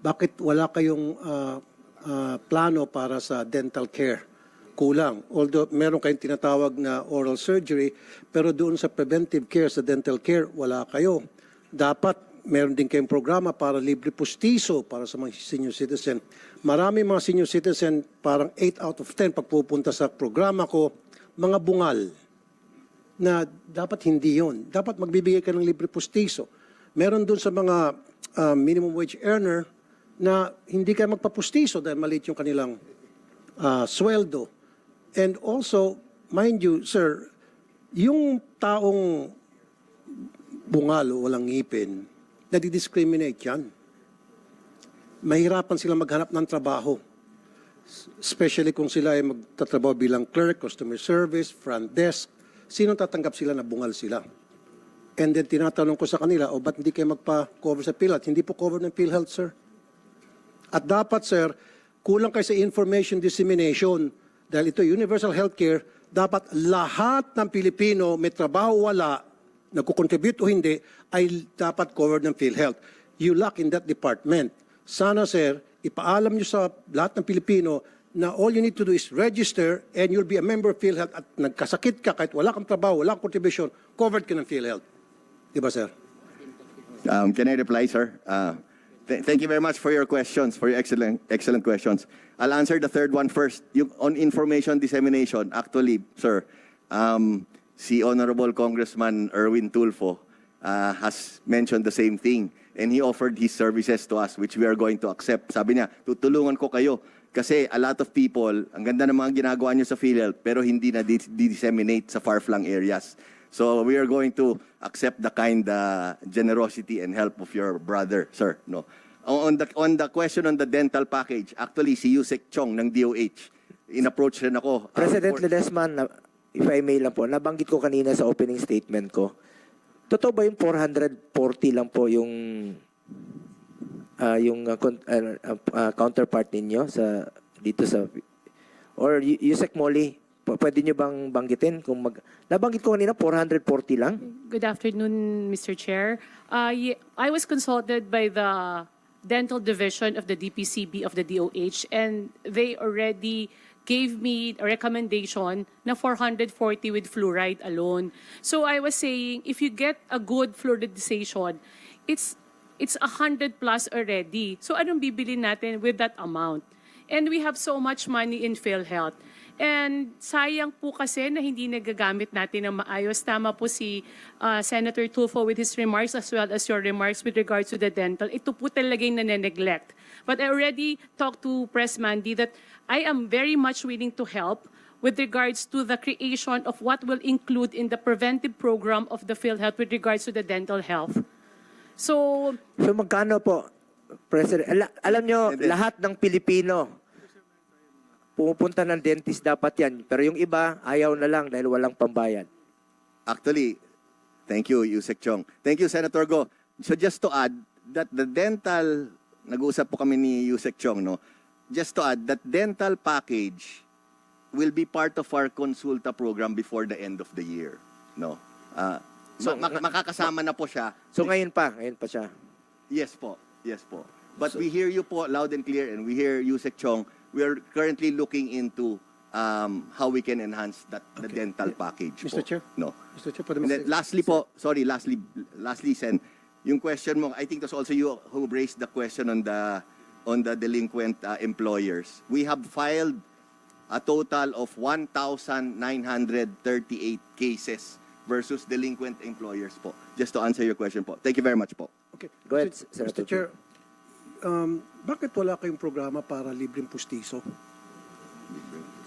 bakit wala kayong plano para sa dental care? kulang. Although meron kayong tinatawag na oral surgery, pero doon sa preventive care, sa dental care, wala kayo. Dapat meron din kayong programa para libre pustiso para sa mga senior citizen. Marami mga senior citizen, parang 8 out of 10 pagpupunta sa programa ko, mga bungal na dapat hindi yon. Dapat magbibigay ka ng libre pustiso. Meron doon sa mga minimum wage earner na hindi ka magpapustiso dahil maliit yung kanilang sweldo. And also, mind you, sir, yung taong bungal o walang ngipin, nadi-discriminate yan. Mahirapan sila maghanap ng trabaho. Especially kung sila ay magtatrabaho bilang clerk, customer service, front desk. Sino tatanggap sila na bungal sila? And then tinatanong ko sa kanila, ba't hindi kayo magpa-cover sa PhilHealth? Hindi po cover ng PhilHealth, sir. At dapat, sir, kulang kayo sa information dissemination. Dahil ito, universal healthcare, dapat lahat ng Pilipino, may trabaho wala, nagkukontribute o hindi, ay dapat covered ng PhilHealth. You lack in that department. Sana, sir, ipaalam nyo sa lahat ng Pilipino na all you need to do is register and you'll be a member of PhilHealth at nagkasakit ka kahit wala kang trabaho, wala kang contribution, covered ka ng PhilHealth. Di ba, sir? Can I reply, sir? Thank you very much for your questions, for your excellent questions. I'll answer the third one first. On information dissemination, actually, sir, si Honorable Congressman Erwin Tulfo has mentioned the same thing. And he offered his services to us, which we are going to accept. Sabi niya, tutulungan ko kayo. Kasi a lot of people, ang ganda ng mga ginagawa niyo sa PhilHealth, pero hindi na disseminate sa far-flung areas. So we are going to accept the kind generosity and help of your brother, sir. No. On the question on the dental package, actually si Yusek Chong ng DOH, in-approach rin ako. President Ledesma, if I may lang po, nabanggit ko kanina sa opening statement ko, totoo ba yung 440 lang po yung counterpart ninyo sa dito sa or Yusek Molly, pwede nyo bang banggitin kung nabanggit ko kanina 440 lang? Good afternoon, Mr. Chair. I was consulted by the dental division of the DPCB of the DOH, and they already gave me a recommendation na 440 with fluoride alone. So I was saying, if you get a good fluoridization, it's 100 plus already. So anong bibili natin with that amount? And we have so much money in PhilHealth. And sayang po kasi na hindi nagagamit natin ng maayos. Tama po si Senator Tulfo with his remarks as well as your remarks with regards to the dental. Ito po talaga yung nane-neglect. But I already talked to Press Mandy that I am very much willing to help with regards to the creation of what will include in the preventive program of the PhilHealth with regards to the dental health. So magkano po, President? Alam nyo, lahat ng Pilipino, pumupunta ng dentist dapat yan. Pero yung iba, ayaw na lang dahil walang pambayad. Actually, thank you, Yusek Chong. Thank you, Senator Go. So just to add, that the dental, nag-uusap po kami ni Yusek Chong, no? Just to add, that dental package will be part of our consulta program before the end of the year, no? So makakasama na po siya. So ngayon pa siya. Yes po. Yes po. But we hear you po loud and clear, and we hear Yusek Chong. We are currently looking into how we can enhance the dental package Mr. po. Chair? No. Mr. Chair, pwede And then lastly po, sorry, lastly, Sen, yung question mo, I think that's also you who raised the question on the delinquent employers. We have filed a total of 1,938 cases versus delinquent employers po. Just to answer your question po. Thank you very much po. Okay. Go ahead, Mr. Senator. Chair, bakit wala kayong programa para libreng pustiso?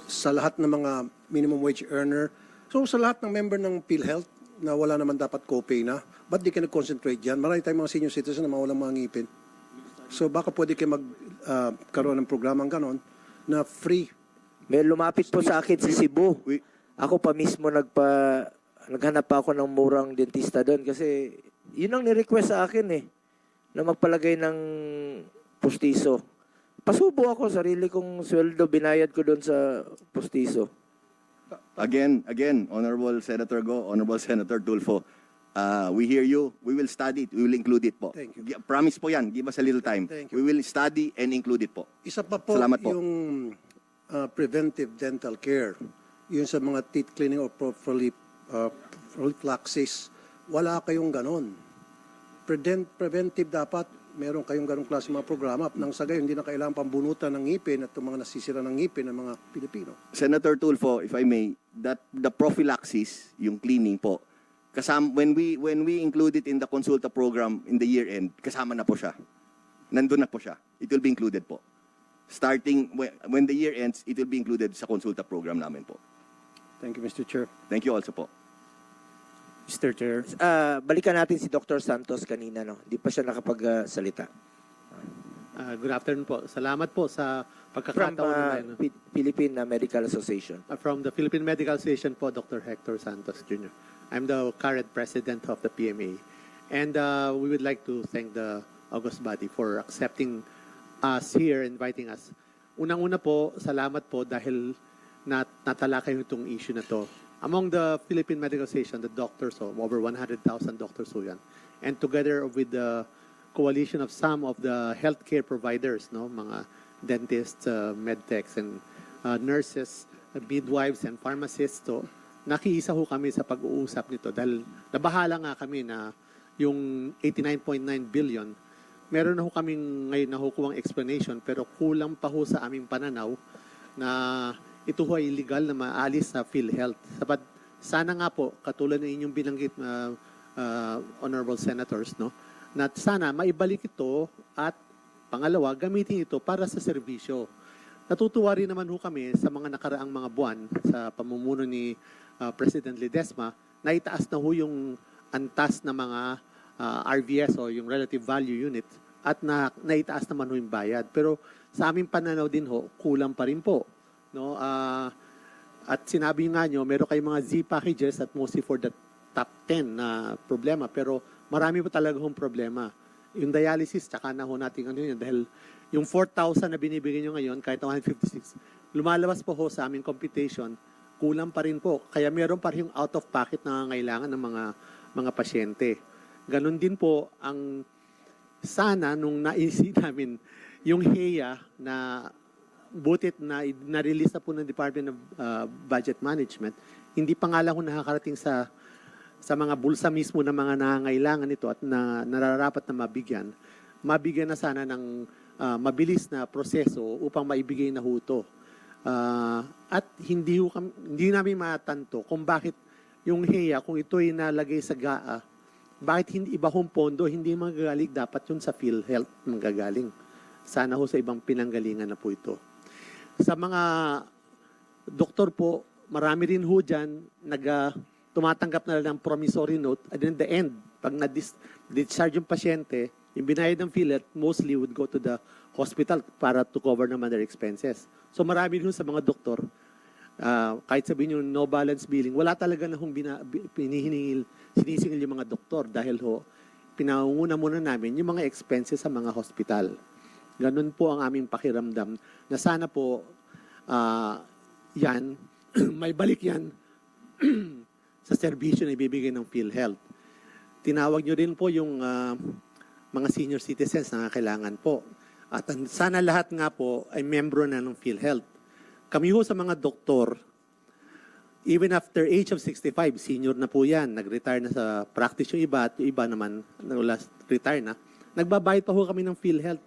Sa lahat ng mga minimum wage earner, so sa lahat ng member ng PhilHealth na wala naman dapat copay na, ba't di kayo nag-concentrate dyan? Marami tayong mga senior citizen na mawalang mga ngipin. So baka pwede kayo magkaroon ng programang ganon na free. May lumapit po sa akin sa Cebu. Ako pa mismo naghanap pa ako ng murang dentista doon kasi yun ang ni-request sa akin na magpalagay ng pustiso. Pasubo ako, sarili kong sweldo, binayad ko doon sa pustiso. Again, Honorable Senator Go, Honorable Senator Tulfo, we hear you. We will study it. We will include it po. Thank you. Promise po yan. Give us a little time. Thank you. We will study and include it po. Isa pa po Salamat po. yung preventive dental care, yun sa mga teeth cleaning or prophylaxis, wala kayong ganon. Preventive dapat, meron kayong ganong klase mga programa nang sa gayon, hindi na kailangan pambunutan ng ngipin at yung mga nasisira ng ngipin ng mga Pilipino. Senator Tulfo, if I may, that the prophylaxis, yung cleaning po, kasama, when we include it in the consulta program in the year end, kasama na po siya. Nandun na po siya. It will be included po. Starting when the year ends, it will be included sa consulta program namin po. Thank you, Mr. Chair. Thank you also po. Mr. Chair. Balikan natin si Dr. Santos kanina, no? Hindi pa siya nakapagsalita. Good afternoon po. Salamat po sa From pagkakataon namin. Philippine Medical Association. From the Philippine Medical Association po, Dr. Hector Santos Jr. I'm the current president of the PMA. And we would like to thank the August body for accepting us here, inviting us. Unang-una po, salamat po dahil natalakay itong issue na to. Among the Philippine Medical Association, the doctors, over 100,000 doctors po yan. And together with the coalition of some of the healthcare providers, no, mga dentists, medtechs, and nurses, midwives, and pharmacists, nakiisa ho kami sa pag-uusap nito dahil nabahala nga kami na yung 89.9 billion, meron na ho kaming ngayon nakukuhang explanation pero kulang pa ho sa aming pananaw na ito ho ay illegal na maalis sa PhilHealth. Sana nga po, katulad ng inyong binanggit honorable senators, no, na sana maibalik ito at pangalawa, gamitin ito para sa serbisyo. Natutuwa rin naman ho kami sa mga nakaraang mga buwan sa pamumuno ni President Ledesma na itaas na ho yung antas na mga RVS o yung relative value unit at naitaas naman ho yung bayad. Pero sa aming pananaw din ho, kulang pa rin po. No, at sinabi nga nyo, meron kayong mga Z packages at mostly for the top 10 na problema. Pero marami po talaga hong problema. Yung dialysis, tsaka na ho natin ano yun. Dahil yung 4,000 na binibigyan nyo ngayon, kahit 156, lumalabas po ho sa aming computation, kulang pa rin po. Kaya meron pa rin yung out of pocket na ngailangan ng mga pasyente. Ganon din po ang sana nung naisip namin yung HEA na butit na na-release na po ng Department of Budget Management, hindi pa nga lang ho nakakarating sa mga bulsa mismo ng mga nangangailangan nito at na nararapat na mabigyan na sana ng mabilis na proseso upang maibigay na ho ito. At hindi namin matanto kung bakit yung HEA, kung ito ay nalagay sa GAA, bakit hindi iba hong pondo, hindi magagaling, dapat yun sa PhilHealth magagaling. Sana ho sa ibang pinanggalingan na po ito. Sa mga doktor po, marami rin ho dyan tumatanggap na lang ng promissory note at in the end, pag na-discharge yung pasyente, yung binayad ng PhilHealth mostly would go to the hospital para to cover naman their expenses. So marami rin sa mga doktor, kahit sabihin yung no balance billing, wala talaga na hong sinisingil yung mga doktor dahil ho, pinaunguna muna namin yung mga expenses sa mga hospital. Ganun po ang aming pakiramdam na sana po yan, may balik yan sa serbisyo na ibibigay ng PhilHealth. Tinawag nyo rin po yung mga senior citizens na kailangan po. At sana lahat nga po ay membro na ng PhilHealth. Kami ho sa mga doktor, even after age of 65, senior na po yan, nag-retire na sa practice yung iba at yung iba naman, last retire na, nagbabayad pa ho kami ng PhilHealth.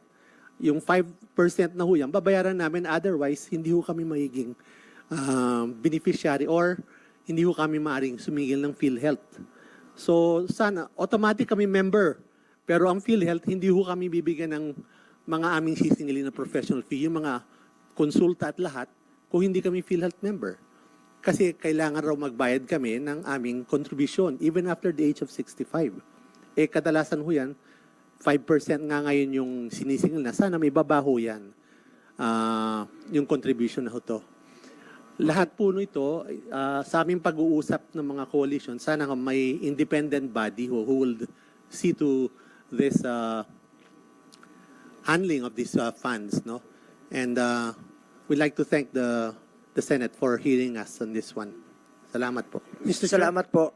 Yung 5% na ho yan, babayaran namin, otherwise, hindi ho kami magiging beneficiary or hindi ho kami maaring sumigil ng PhilHealth. So, sana, automatic kami member. Pero ang PhilHealth, hindi ho kami bibigyan ng mga aming sisingilin na professional fee, yung mga konsulta at lahat, kung hindi kami PhilHealth member. Kasi kailangan raw magbayad kami ng aming contribution, even after the age of 65. Kadalasan ho yan, 5% nga ngayon yung sinisingil na. Sana may babaho yan, yung contribution na ho to. Lahat po nito, sa aming pag-uusap ng mga coalition, sana may independent body who will see to this handling of these funds, no? And we'd like to thank the Senate for hearing us on this one. Salamat po. Mr. Chair, Salamat po.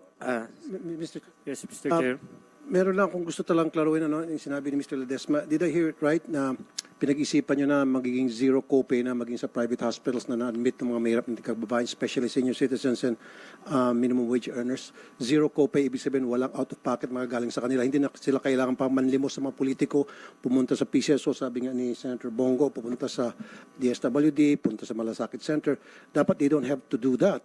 Mr. Yes, Mr. Chair. Meron lang kung gusto talang klaruin yung sinabi ni Mr. Ledesma. Did I hear it right na pinag-isipan nyo na magiging zero copay na maging sa private hospitals na na-admit ng mga mahirap na kababayan, especially senior citizens and minimum wage earners. Zero copay, ibig sabihin walang out-of-pocket magagaling sa kanila. Hindi na sila kailangan pa manlimos sa mga politiko, pumunta sa PCSO, sabi nga ni Senator Bongo, pumunta sa DSWD, pumunta sa Malasakit Center. Dapat they don't have to do that.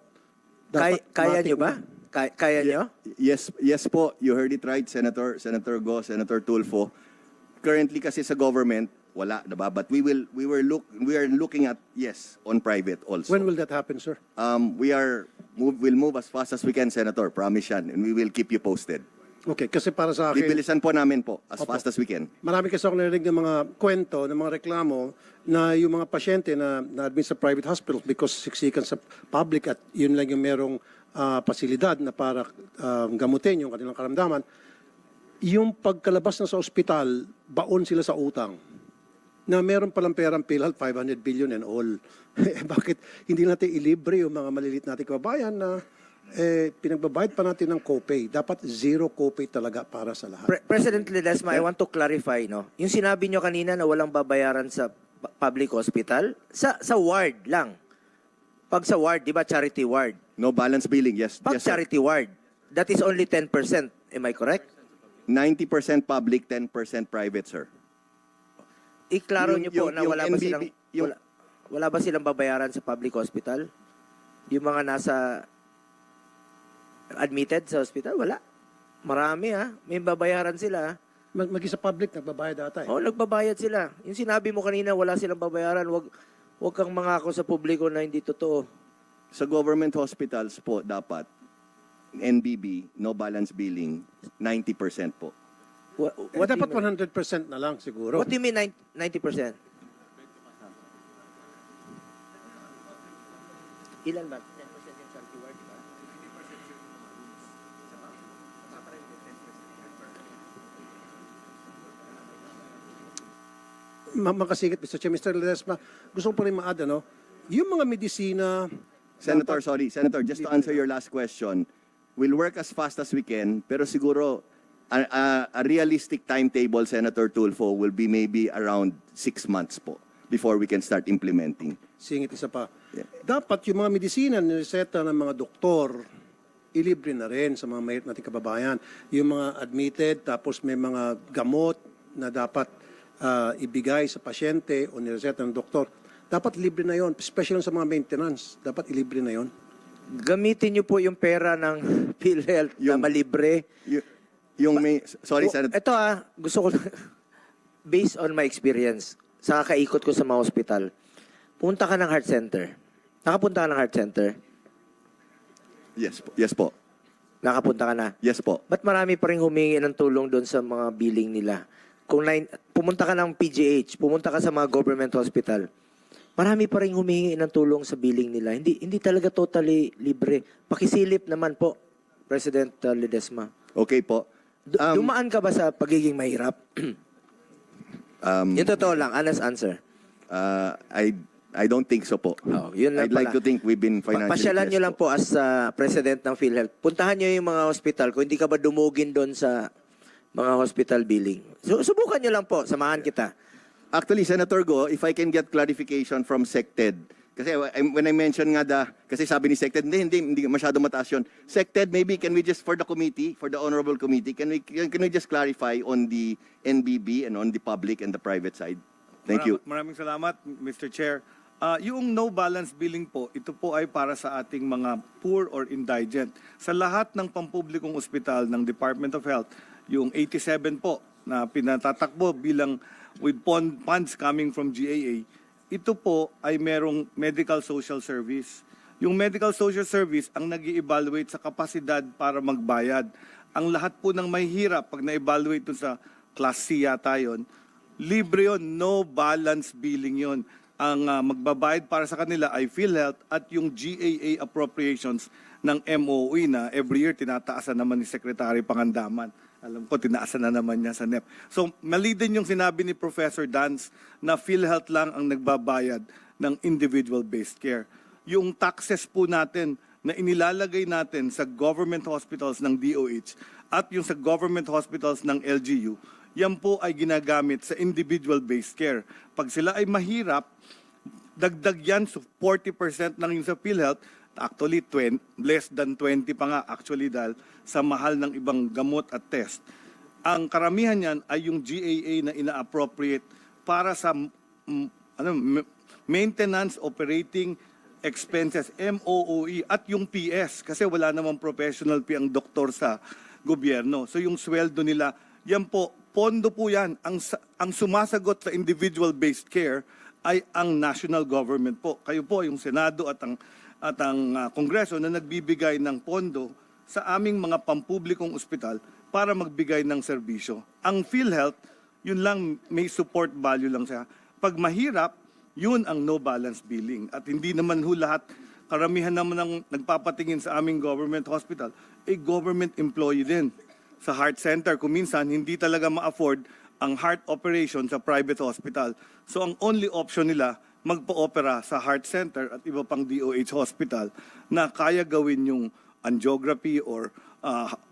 Kaya nyo ba? Kaya nyo? Yes, yes po. You heard it right, Senator Go, Senator Tulfo. Currently kasi sa government, wala, diba? But we are looking at, yes, on private also. When will that happen, sir? We'll move as fast as we can, Senator. Promise yan. And we will keep you posted. Okay, kasi para sa akin, Bibilisan po namin po as Opo. fast as we can. marami kasi ako narinig ng mga kwento, ng mga reklamo na yung mga pasyente na na-admit sa private hospitals because siksikan sa public at yun lang yung merong pasilidad na para gamutin yung kanilang karamdaman. Yung pagkalabas na sa ospital, baon sila sa utang. Na meron palang perang PhilHealth, 500 billion and all. Bakit hindi natin ilibre yung mga malilit nating kababayan na pinagbabayad pa natin ng copay? Dapat zero copay talaga para sa lahat. President Ledesma, I want to clarify, no? Yung sinabi nyo kanina na walang babayaran sa public hospital, sa ward lang. Pag sa ward, di ba charity ward? No balance billing, yes. Pag Yes, sir. charity ward, that is only 10%. Am I correct? 90% public, 10% private, sir. Iklaro nyo po na yung wala ba NBB silang wala ba silang babayaran sa public hospital? Yung mga nasa admitted sa hospital, wala. Marami may babayaran sila. Maging sa public, nagbabayad ata eh. Nagbabayad sila. Yung sinabi mo kanina, wala silang babayaran, wag kang mangako sa publiko na hindi totoo. Sa government hospitals po, dapat, NBB, no balance billing, 90% po. What Dapat do you mean? 100% na lang siguro. What do you mean 90%? Ilan ba? 10% yung charity ward, di ba? Makasigit, Mr. Chair. Mr. Ledesma, gusto ko pa rin ma-add, yung mga medisina... Senator, dapat- Senator, just to answer your last question, we'll work as fast as we can, pero siguro a realistic timetable, Senator Tulfo, will be maybe around 6 months po before we can start implementing. Singit isa pa. Yeah. Dapat yung mga medisina nireseta ng mga doktor, ilibre na rin sa mga mahirap nating kababayan. Yung mga admitted, tapos may mga gamot na dapat ibigay sa pasyente o nireseta ng doktor, dapat libre na yon, especially sa mga maintenance. Dapat ilibre na yon. Gamitin niyo po yung pera ng PhilHealth na Yung- malibre. Sorry, Senator. Ito gusto ko, based on my experience, sa kakaikot ko sa mga hospital, punta ka ng heart center. Nakapunta ka ng heart center? Yes po. Yes po. Nakapunta ka na? Yes po. Ba't marami pa rin humingi ng tulong doon sa mga billing nila? Kung pumunta ka ng PGH, pumunta ka sa mga government hospital, marami pa rin humingi ng tulong sa billing nila. Hindi talaga totally libre. Pakisilip naman po, President Ledesma. Okay po. Dumaan ka ba sa pagiging mahirap? Yung totoo lang, honest answer. I don't think so po. Yun lang I'd like pala. to think we've been financially Pasyalan nyo blessed lang po. po as President ng PhilHealth. Puntahan nyo yung mga hospital kung hindi ka ba dumugin doon sa mga hospital billing. So, subukan nyo lang po. Samahan kita. Actually, Senator Go, if I can get clarification from SecTed, kasi when I mentioned nga kasi sabi ni SecTed, hindi masyado mataas yun. SecTed, maybe can we just, for the committee, for the honorable committee, can we just clarify on the NBB and on the public and the private side? Thank you. Maraming salamat, Mr. Chair. Yung no balance billing po, ito po ay para sa ating mga poor or indigent. Sa lahat ng pampublikong ospital ng Department of Health, yung 87 po na pinatatakbo bilang with funds coming from GAA, ito po ay merong medical social service. Yung medical social service ang nag-i-evaluate sa kapasidad para magbayad. Ang lahat po ng may hirap, pag na-evaluate dun sa class C yata yun, libre yun, no balance billing yun. Ang magbabayad para sa kanila ay PhilHealth at yung GAA appropriations ng MOE na every year tinataasan naman ni Secretary Pangandaman. Alam ko, tinaasan na naman niya sa NEP. So, mali din yung sinabi ni Professor Dance na PhilHealth lang ang nagbabayad ng individual-based care. Yung taxes po natin na inilalagay natin sa government hospitals ng DOH at yung sa government hospitals ng LGU, yan po ay ginagamit sa individual-based care. Pag sila ay mahirap, dagdag yan, so 40% lang yung sa PhilHealth, actually less than 20 pa nga actually dahil sa mahal ng ibang gamot at test. Ang karamihan yan ay yung GAA na ina-appropriate para sa maintenance operating expenses, MOOE, at yung PS, kasi wala namang professional fee ang doktor sa gobyerno. So yung sweldo nila, yan po, pondo po yan. Ang sumasagot sa individual-based care ay ang national government po. Kayo po, yung Senado at ang Kongreso na nagbibigay ng pondo sa aming mga pampublikong ospital para magbigay ng serbisyo. Ang PhilHealth, yun lang, may support value lang siya. Pag mahirap, yun ang no balance billing. At hindi naman lahat, karamihan naman ng nagpapatingin sa aming government hospital, government employee din. Sa heart center, kung minsan, hindi talaga ma-afford ang heart operation sa private hospital. So ang only option nila, magpa-opera sa heart center at iba pang DOH hospital na kaya gawin yung angiography or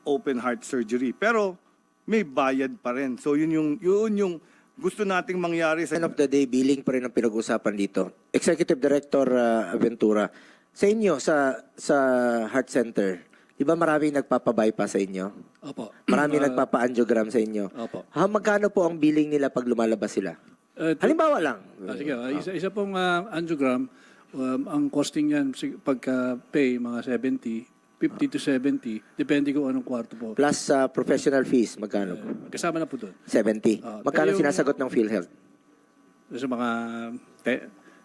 open heart surgery. Pero may bayad pa rin. So yun yung gusto nating mangyari sa End of the day, billing pa rin ang pinag-usapan dito. Executive Director Aventura, sa inyo, sa heart center, di ba maraming nagpapabypass sa inyo? Opo. Maraming nagpapa-angiogram sa inyo? Opo. Magkano po ang billing nila pag lumalabas sila? Halimbawa lang. Sige, isa pong angiogram, ang costing niyan pagka-pay, mga 50 to 70, depende kung anong kwarto po. Plus professional fees, magkano po? Kasama na po doon. 70. Magkano pero yung- sinasagot ng PhilHealth? Sa mga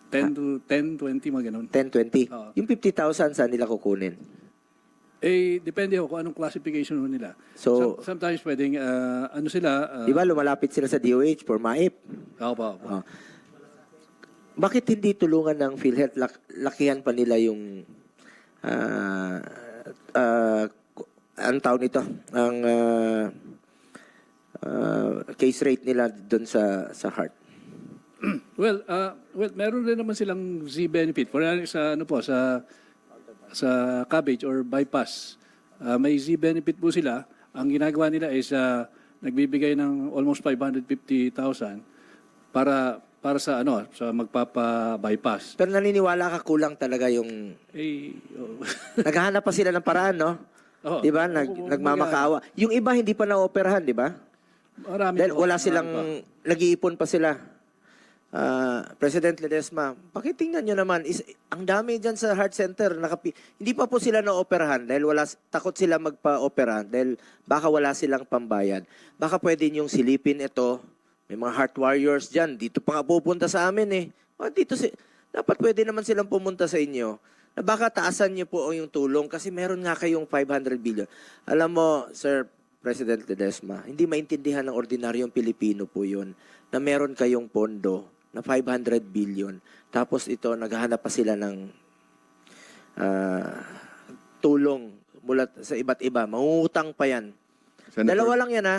10 to 10, 20, mga ganun. 10, 20. Oo. Yung 50,000 saan nila kukunin? Depende ho kung anong classification ho nila. So- Sometimes pwedeng, ano sila, Di ba lumalapit sila sa DOH for MAIP? opo. Bakit hindi tulungan ng PhilHealth? Lakihan pa nila yung ang tawag nito, ang case rate nila doon sa heart. Well, meron rin naman silang Z benefit. For sa ano po sa cabbage or bypass, may Z benefit po sila. Ang ginagawa nila is nagbibigay ng almost 550,000 para sa sa magpapa-bypass. Pero naniniwala ka kulang talaga yung naghahanap pa sila ng paraan, no? Oo. Di ba? Nagmamakaawa. Yung iba hindi pa na-operahan, di ba? Marami Dahil po, wala marami silang, pa. nag-iipon pa sila. President Ledesma, pakitingnan nyo naman, ang dami dyan sa heart center, hindi pa po sila na-operahan dahil takot sila magpa-operahan dahil baka wala silang pambayad. Baka pwede nyong silipin ito, may mga heart warriors dyan, dito pa nga pupunta sa amin eh. Dapat pwede naman silang pumunta sa inyo na baka taasan nyo po yung tulong kasi meron nga kayong 500 billion. Alam mo, Sir President Ledesma, hindi maintindihan ng ordinaryong Pilipino po yun na meron kayong pondo na 500 billion. Tapos ito, naghahanap pa sila ng tulong mula sa iba't iba. Mangungutang pa yan. Senator, Dalawa lang yan ha.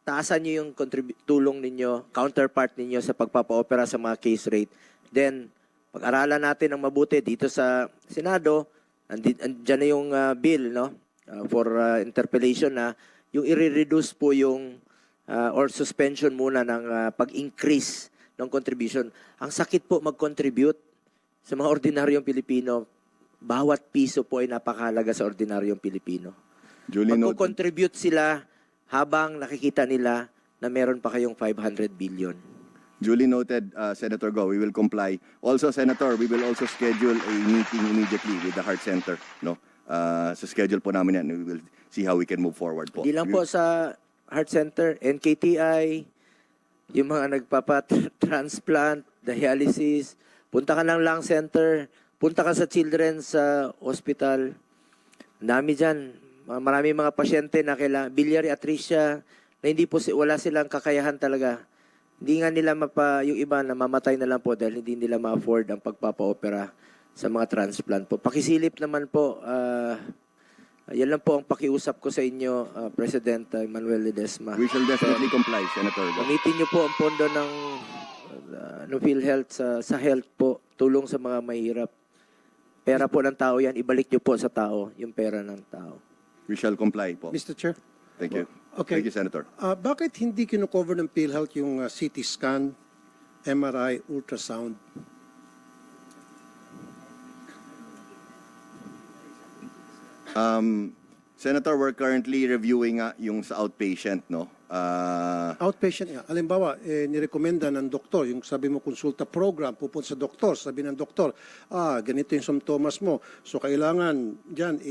Taasan nyo yung tulong ninyo, counterpart ninyo sa pagpapa-opera sa mga case rate. Then, pag-aralan natin ng mabuti dito sa Senado, andyan na yung bill, no? For interpellation na yung i-reduce po yung or suspension muna ng pag-increase ng contribution. Ang sakit po mag-contribute sa mga ordinaryong Pilipino. Bawat piso po ay napakahalaga sa ordinaryong Pilipino. duly noted. Magko-contribute sila habang nakikita nila na meron pa kayong 500 billion. Duly noted, Senator Go. We will comply. Also, Senator, we will also schedule a meeting immediately with the Heart Center. No, sa schedule po namin yan. We will see how we can move forward po. Hindi lang po sa Heart Center, NKTI, yung mga nagpapa-transplant, dialysis, punta ka ng lung center, punta ka sa children's hospital. Ang dami dyan. Marami mga pasyente na kailangan, biliary atresia, na hindi po, wala silang kakayahan talaga. Hindi nga nila yung iba namamatay na lang po dahil hindi nila ma-afford ang pagpapa-opera sa mga transplant po. Pakisilip naman po, yan lang po ang pakiusap ko sa inyo, President Manuel Ledesma. We shall definitely comply, Senator Go. Gamitin niyo po ang pondo ng PhilHealth sa health po, tulong sa mga mahirap. Pera po ng tao yan, ibalik niyo po sa tao yung pera ng tao. We shall comply po. Mr. Chair? Thank you. Okay. Thank you, Senator. Bakit hindi kino-cover ng PhilHealth yung CT scan, MRI, ultrasound? Senator, we're currently reviewing yung sa outpatient, no? Outpatient nga. Halimbawa, nirekomenda ng doktor, yung sabi mo konsulta program, pupunta sa doktor, sabi ng doktor, ganito yung symptoms mo. So kailangan dyan,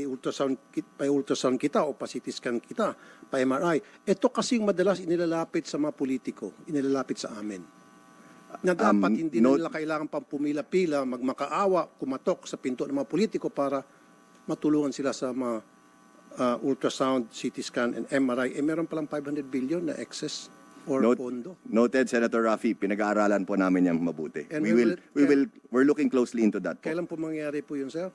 pa-ultrasound kita o pa-CT scan kita, pa-MRI. Ito kasing madalas inilalapit sa mga politiko, inilalapit sa amin. Na dapat hindi na nila kailangan pang pumila-pila, magmakaawa, kumatok sa pinto ng mga politiko para matulungan sila sa mga ultrasound, CT scan, and MRI. Meron palang 500 billion na excess or pondo. Noted, Senator Rafi. Pinag-aaralan po namin yung mabuti. And We're looking closely into that po. Kailan po mangyayari po yun, sir?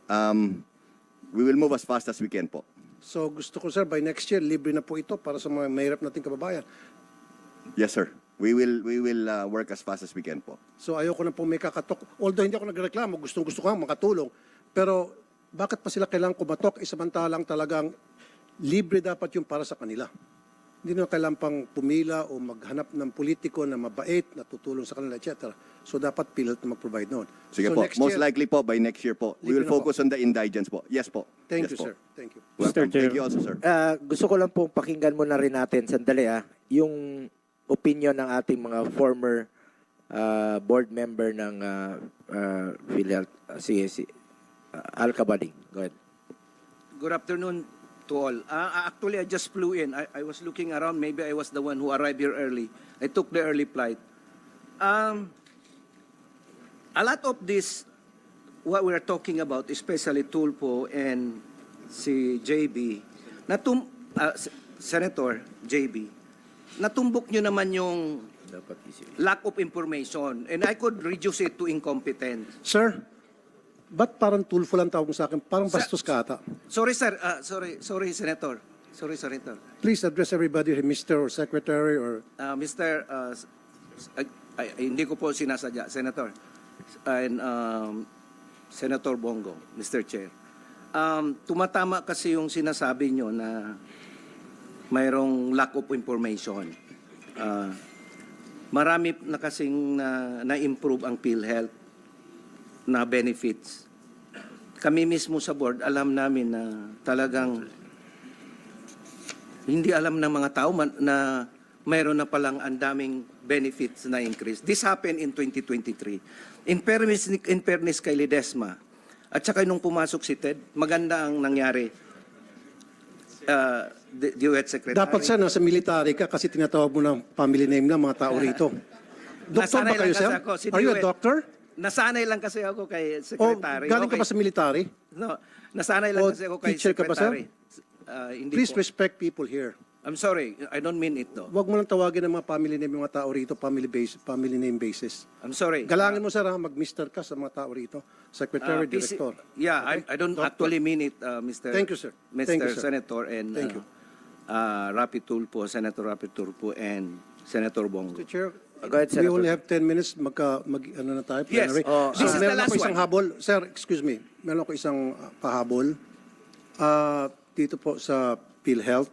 We will move as fast as we can po. So gusto ko, sir, by next year, libre na po ito para sa mga mahirap nating kababayan. Yes, sir. We will work as fast as we can po. So ayoko na po may kakatok. Although hindi ako nagreklamo, gustong-gusto ko makatulong. Pero bakit pa sila kailangan kumatok? Samantalang talagang libre dapat yung para sa kanila. Hindi na kailangan pang pumila o maghanap ng politiko na mabait, na tutulong sa kanila, etc. So dapat PhilHealth na mag-provide noon. Sige so po. next Most year, likely po, by next year po, we Libre will na focus on the indigents po. Yes po. Thank Yes you, po. sir. Thank you. Welcome. Mr. Chair. Thank you also, sir. Gusto ko lang pong pakinggan muna rin natin, sandali yung opinion ng ating mga former board member ng PhilHealth, si Al Cabaling. Go ahead. Good afternoon to all. Actually, I just flew in. I was looking around. Maybe I was the one who arrived here early. I took the early flight. A lot of this, what we're talking about, especially Tulfo and si JB, Senator JB, natumbok nyo naman yung lack of information. And I could reduce it to incompetence. Sir, ba't parang Tulfo lang tawag mo sa akin? Parang bastos ka ata. Sorry, sir. Sorry, Senator. Sorry, Senator. Please address everybody, Mr. or Secretary or... Mr. Hindi ko po sinasadya, Senator. And Senator Bongo, Mr. Chair. Tumatama kasi yung sinasabi nyo na mayroong lack of information. Marami na kasing na-improve ang PhilHealth na benefits. Kami mismo sa board, alam namin na talagang hindi alam ng mga tao na mayroon na palang ang daming benefits na increase. This happened in 2023. In fairness kay Ledesma, at saka nung pumasok si Ted, maganda ang nangyari. The U.S. Secretary. Dapat sir, nasa military ka kasi tinatawag mo ng family name ng mga tao rito. Doktor ba kayo, sir? Are you a doctor? Nasanay lang kasi ako kay Secretary. Galing ka ba sa military? No, nasanay lang kasi ako kay teacher ka ba, sir? Secretary. Hindi Please po. respect people here. I'm sorry, I don't mean it though. Huwag mo lang tawagin ng mga family name yung mga tao rito, family name basis. I'm sorry. Galangin mo sir, mag-mister ka sa mga tao rito. Secretary, Director. Yeah, I don't actually mean it, Mr. Thank you, sir. Mr. Thank you, sir. Senator and Thank you. Rapi Tulfo, Senator Rapi Tulfo and Senator Bongo. Mr. Chair, Go ahead, we Senator. only have 10 minutes. Ano na tayo? Yes. Plenary. This is the meron last ako isang one. habol. Sir, excuse me. Meron ako isang pahabol. Dito po sa PhilHealth.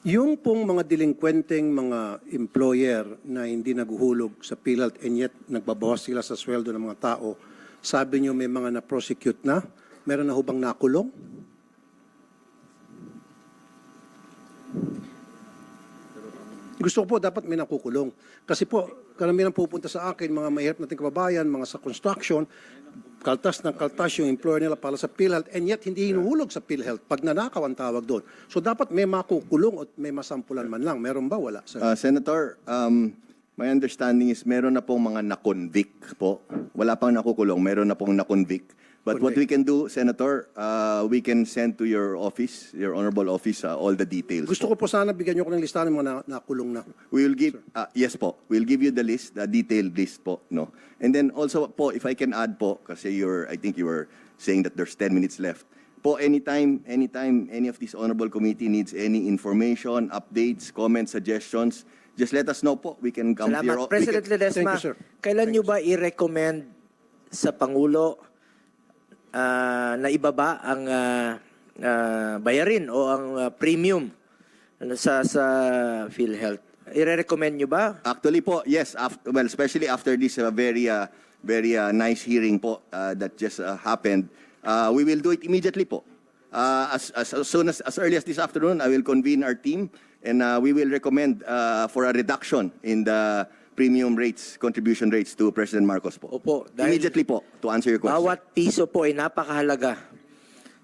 Yung pong mga delinkwenteng mga employer na hindi naguhulog sa PhilHealth and yet nagbabawas sila sa sweldo ng mga tao, sabi nyo may mga na-prosecute na? Meron na hubang nakulong? Gusto ko po dapat may nakukulong. Kasi po, karamihan pupunta sa akin, mga mahirap nating kababayan, mga sa construction, kaltas ng kaltas yung employer nila para sa PhilHealth and yet hindi hinuhulog sa PhilHealth pag nanakaw ang tawag doon. So dapat may makukulong at may masampulan man lang. Meron ba? Wala. Sir. Senator, my understanding is meron na pong mga na-convict po. Wala pang nakukulong, meron na pong na-convict. But what we can do, Senator, we can send to your office, your honorable office, all the details. Gusto ko po sana bigyan nyo ko ng listahan ng mga nakulong na. We will give, yes po, we'll give you the list, the detailed list po, no? And then also po, if I can add po, kasi I think you were saying that there's 10 minutes left. Po, anytime any of this honorable committee needs any information, updates, comments, suggestions, just let us know po. We can come to your Salamat. President Ledesma, Thank you, sir. kailan nyo ba i-recommend sa Pangulo na ibaba ang bayarin o ang premium sa PhilHealth. I-recommend nyo ba? Actually po, yes. Well, especially after this very nice hearing po that just happened, we will do it immediately po. As soon as early as this afternoon, I will convene our team and we will recommend for a reduction in the premium rates, contribution rates to President Marcos po. Opo, dahil Immediately po, to answer your question. bawat piso po ay napakahalaga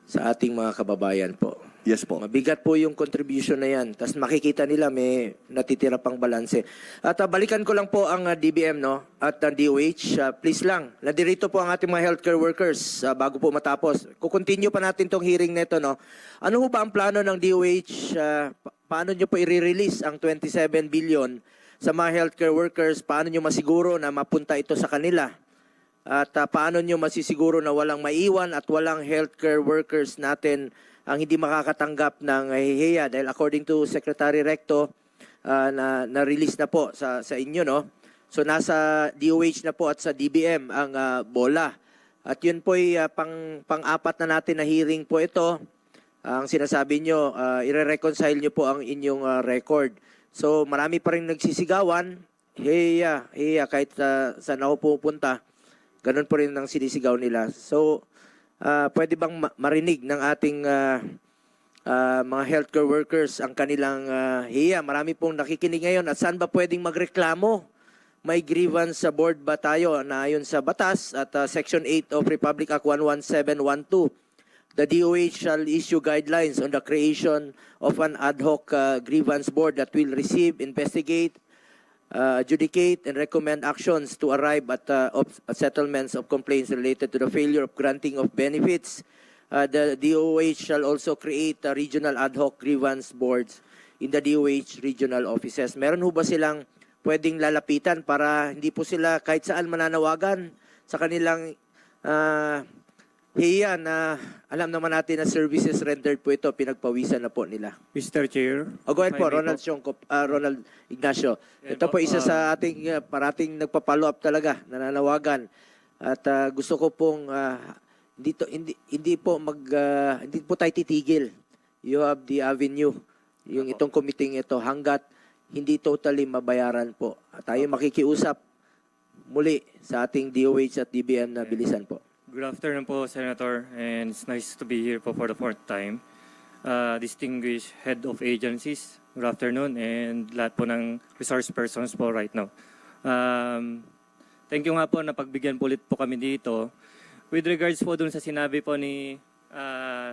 sa ating mga kababayan po. Yes po. Mabigat po yung contribution na yan. Tapos makikita nila may natitira pang balanse. At balikan ko lang po ang DBM no at ang DOH. Please lang, nadirito po ang ating mga healthcare workers bago po matapos. Kukontinue pa natin tong hearing neto no. Ano ho ba ang plano ng DOH? Paano nyo po i-release ang 27 billion sa mga healthcare workers? Paano nyo masiguro na mapunta ito sa kanila? At paano nyo masisiguro na walang maiwan at walang healthcare workers natin ang hindi makakatanggap ng HEHEA? Dahil according to Secretary Recto, na-release na po sa inyo, no? So nasa DOH na po at sa DBM ang bola. At yun po ay pang-apat na natin na hearing po ito. Ang sinasabi nyo, i-reconcile nyo po ang inyong record. So marami pa rin nagsisigawan, HEHEA, kahit saan ako pupunta. Ganun po rin ang sinisigaw nila. So, pwede bang marinig ng ating mga healthcare workers ang kanilang HEHEA? Marami pong nakikinig ngayon. At saan ba pwedeng magreklamo? May grievance sa board ba tayo na ayon sa batas at Section 8 of Republic Act 11712? The DOH shall issue guidelines on the creation of an ad hoc grievance board that will receive, investigate, adjudicate and recommend actions to arrive at settlements of complaints related to the failure of granting of benefits. The DOH shall also create regional ad hoc grievance boards in the DOH regional offices. Meron ho ba silang pwedeng lalapitan para hindi po sila kahit saan mananawagan sa kanilang HEHEA na alam naman natin na services rendered po ito, pinagpawisan na po nila. Mr. Chair. Go ahead po, if I may Ronald Ronald Ignacio. Ito po isa sa ating parating nagpa-follow up talaga, nananawagan. At gusto ko pong hindi po tayo titigil. You have the avenue. Yung itong committee ito hanggat hindi totally mabayaran po. At tayo makikiusap muli sa ating DOH at DBM na bilisan po. Good afternoon po, Senator, and it's nice to be here po for the fourth time. Distinguished head of agencies, good afternoon, and lahat po ng resource persons po right now. Thank you nga po na pagbigyan po ulit po kami dito. With regards po dun sa sinabi po ni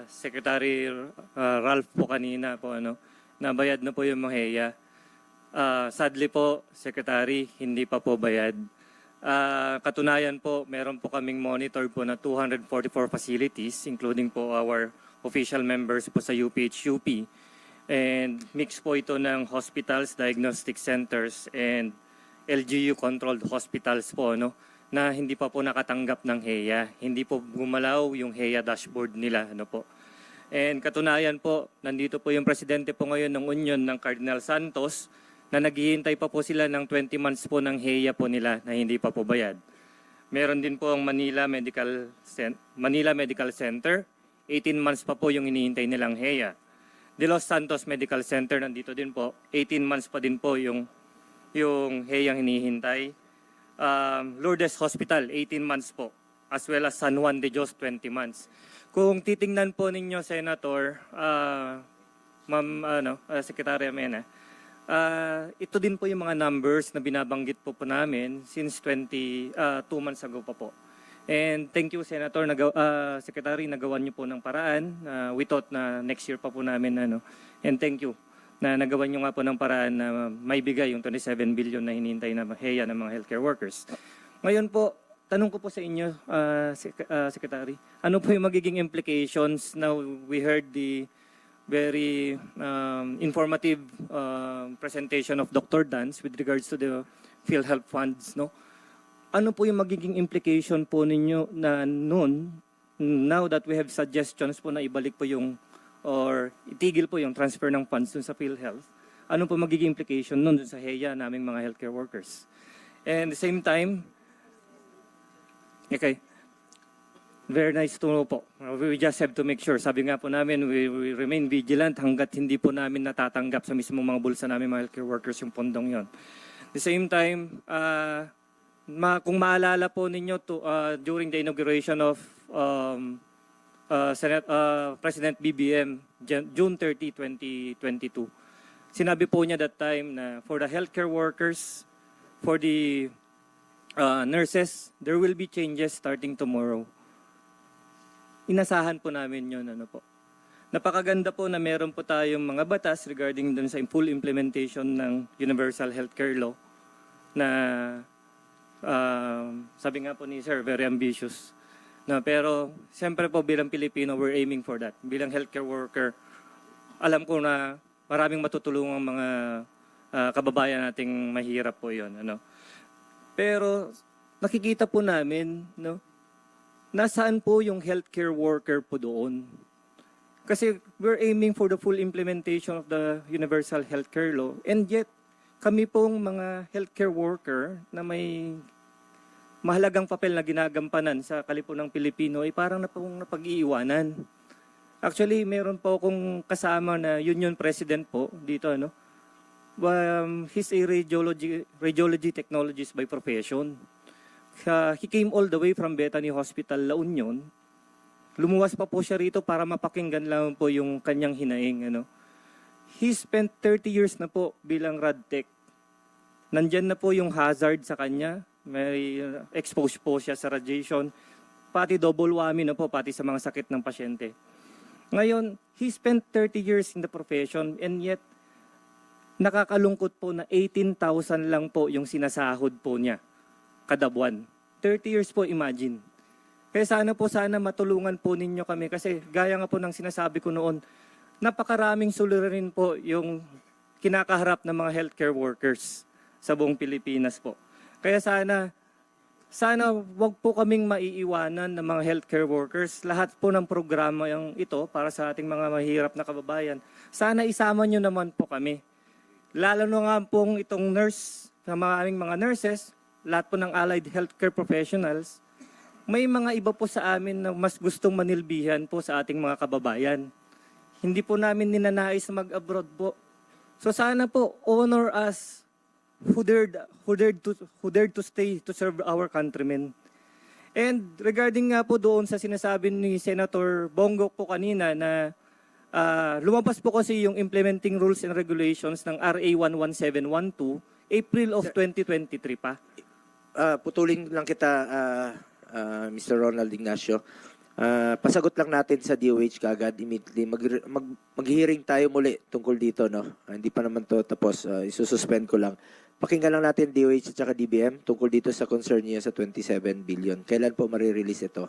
Secretary Ralph po kanina po, nabayad na po yung mga HEHEA. Sadly po, Secretary, hindi pa po bayad. Katunayan po, meron po kaming monitor po na 244 facilities, including po our official members po sa UPH-UP. And mix po ito ng hospitals, diagnostic centers, and LGU-controlled hospitals po, na hindi pa po nakatanggap ng HEHEA. Hindi po gumalaw yung HEHEA dashboard nila. Po. And katunayan po, nandito po yung presidente po ngayon ng Union ng Cardinal Santos, na naghihintay pa po sila ng 20 months po ng HEHEA po nila na hindi pa po bayad. Meron din po ang Manila Medical Center, 18 months pa po yung hinihintay nilang HEHEA. De Los Santos Medical Center, nandito din po, 18 months pa din po yung HEHEA ang hinihintay. Lourdes Hospital, 18 months po, as well as San Juan de Dios, 20 months. Kung titingnan po ninyo, Senator, Secretary Amena, ito din po yung mga numbers na binabanggit po namin since 2 months ago pa po. And thank you, Senator, Secretary, nagawan niyo po ng paraan. We thought na next year pa po namin. And thank you na nagawan niyo nga po ng paraan na may bigay yung 27 billion na hinihintay na HEHEA ng mga healthcare workers. Ngayon po, tanong ko po sa inyo, Secretary, ano po yung magiging implications? Now, we heard the very informative presentation of Dr. Dance with regards to the PhilHealth funds, Ano po yung magiging implication po ninyo na now that we have suggestions po na ibalik po or itigil po yung transfer ng funds dun sa PhilHealth, ano po magiging implication dun sa HEHEA naming mga healthcare workers? And at the same time, Very nice to know po. We just have to make sure. Sabi nga po namin, we remain vigilant hanggat hindi po namin natatanggap sa mismong mga bulsa namin, mga healthcare workers, yung pondong yon. At the same time, kung maalala po ninyo during the inauguration of President BBM, June 30, 2022, sinabi po niya that time na for the healthcare workers, for the nurses, there will be changes starting tomorrow. Inasahan po namin yun. Napakaganda po na meron po tayong mga batas regarding dun sa full implementation ng Universal Healthcare Law na sabi nga po ni Sir, very ambitious. Pero siyempre po bilang Pilipino, we're aiming for that. Bilang healthcare worker, alam ko na maraming matutulungang mga kababayan nating mahirap po yun. Pero nakikita po namin, nasaan po yung healthcare worker po doon? Kasi we're aiming for the full implementation of the Universal Healthcare Law, and yet kami pong mga healthcare worker na may mahalagang papel na ginagampanan sa kalipunang Pilipino ay parang napag-iiwanan. Actually, meron po akong kasama na union president po dito, he's a radiology technologist by profession. He came all the way from Bethany Hospital, La Union. Lumuwas pa po siya rito para mapakinggan lang po yung kanyang hinaing. He spent 30 years na po bilang RadTech. Nandyan na po yung hazard sa kanya. May exposed po siya sa radiation. Pati double whammy na po, pati sa mga sakit ng pasyente. Ngayon, he spent 30 years in the profession, and yet nakakalungkot po na 18,000 lang po yung sinasahod po niya kada buwan. 30 years po, imagine. Kaya sana matulungan po ninyo kami kasi gaya nga po ng sinasabi ko noon, napakaraming suliranin po yung kinakaharap ng mga healthcare workers sa buong Pilipinas po. Kaya sana wag po kaming maiiwanan ng mga healthcare workers. Lahat po ng programa yung ito para sa ating mga mahirap na kababayan. Sana isama nyo naman po kami. Lalo na nga pong itong nurse, sa aming mga nurses, lahat po ng allied healthcare professionals, may mga iba po sa amin na mas gustong manilbihan po sa ating mga kababayan. Hindi po namin ninanais na mag-abroad po. So sana po, honor us who dared to stay to serve our countrymen. And regarding nga po doon sa sinasabi ni Senator Bongo po kanina na lumabas po kasi yung implementing rules and regulations ng RA 11712, April of 2023 pa. Putulin lang kita, Mr. Ronald Ignacio. Pasagot lang natin sa DOH kagad immediately. Mag-hearing tayo muli tungkol dito, hindi pa naman to tapos. Isususpend ko lang. Pakinggan lang natin DOH at saka DBM tungkol dito sa concern niya sa 27 billion. Kailan po marirelease ito?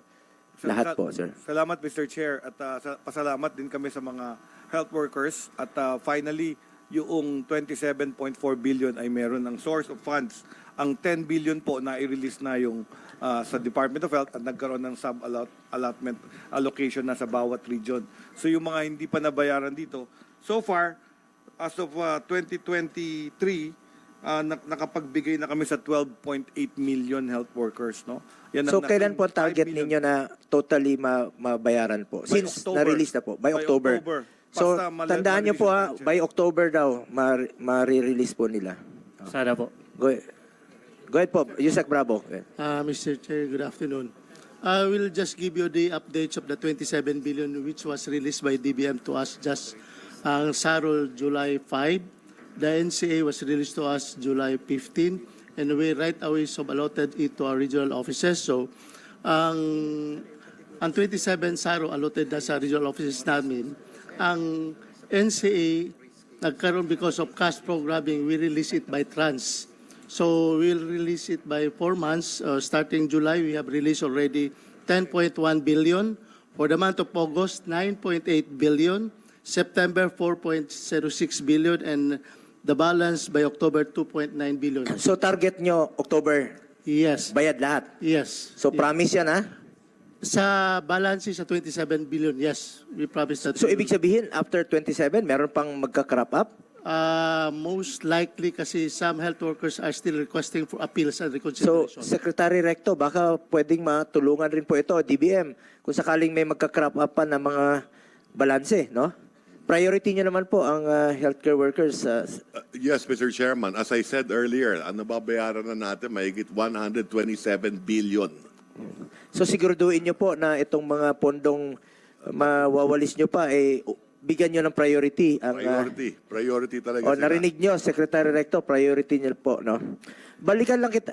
Lahat po, sir. Salamat, Mr. Chair. At pasalamat din kami sa mga health workers. At finally, yung 27.4 billion ay meron ng source of funds. Ang 10 billion po na i-release na yung sa Department of Health at nagkaroon ng sub-allotment allocation na sa bawat region. So yung mga hindi pa nabayaran dito, so far, as of 2023, nakapagbigay na kami sa 12.8 million health workers. Yan So kailan po ang target ninyo na totally mabayaran po? Since na-release na po, by October. So tandaan nyo po by October daw, ma-release po nila. Sana po. Go ahead po, Yusek Bravo. Mr. Chair, good afternoon. I will just give you the updates of the 27 billion which was released by DBM to us just SAROL July 5. The NCA was released to us July 15, and we right away sub-allotted it to our regional offices. So, ang 27 SARO allotted na sa regional offices namin. Ang NCA, nagkaroon because of cash programming, we release it by trans. So, we'll release it by 4 months. Starting July, we have released already 10.1 billion. For the month of August, 9.8 billion. September, 4.06 billion. And the balance by October, 2.9 billion. So target nyo, October, Yes. bayad lahat. Yes. So promise yan, ha? Sa balance sa 27 billion, yes. We promise that. So ibig sabihin, after 27, meron pang magka-crop up? Most likely kasi some health workers are still requesting for appeals and So, reconsideration. Secretary Recto, baka pwedeng matulungan rin po ito, DBM, kung sakaling may magka-crop up pa na mga balanse, no? Priority nyo naman po ang healthcare workers. Yes, Mr. Chairman. As I said earlier, ang nababayaran na natin mahigit 127 billion. So siguraduhin nyo po na itong mga pondong mawawalis nyo pa, bigyan nyo ng priority. Priority talaga O, sila. narinig nyo, Secretary Recto, priority nyo po, no? Balikan lang kita,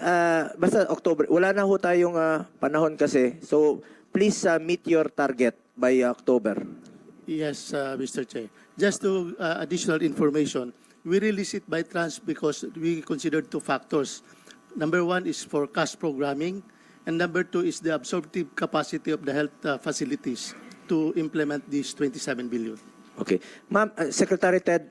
basta October, wala na ho tayong panahon kasi. So, please meet your target by October. Yes, Mr. Chair. Just to additional information, we release it by tranche because we considered two factors. Number one is for cash programming, and number two is the absorptive capacity of the health facilities to implement this 27 billion. Okay. Ma'am, Secretary Ted,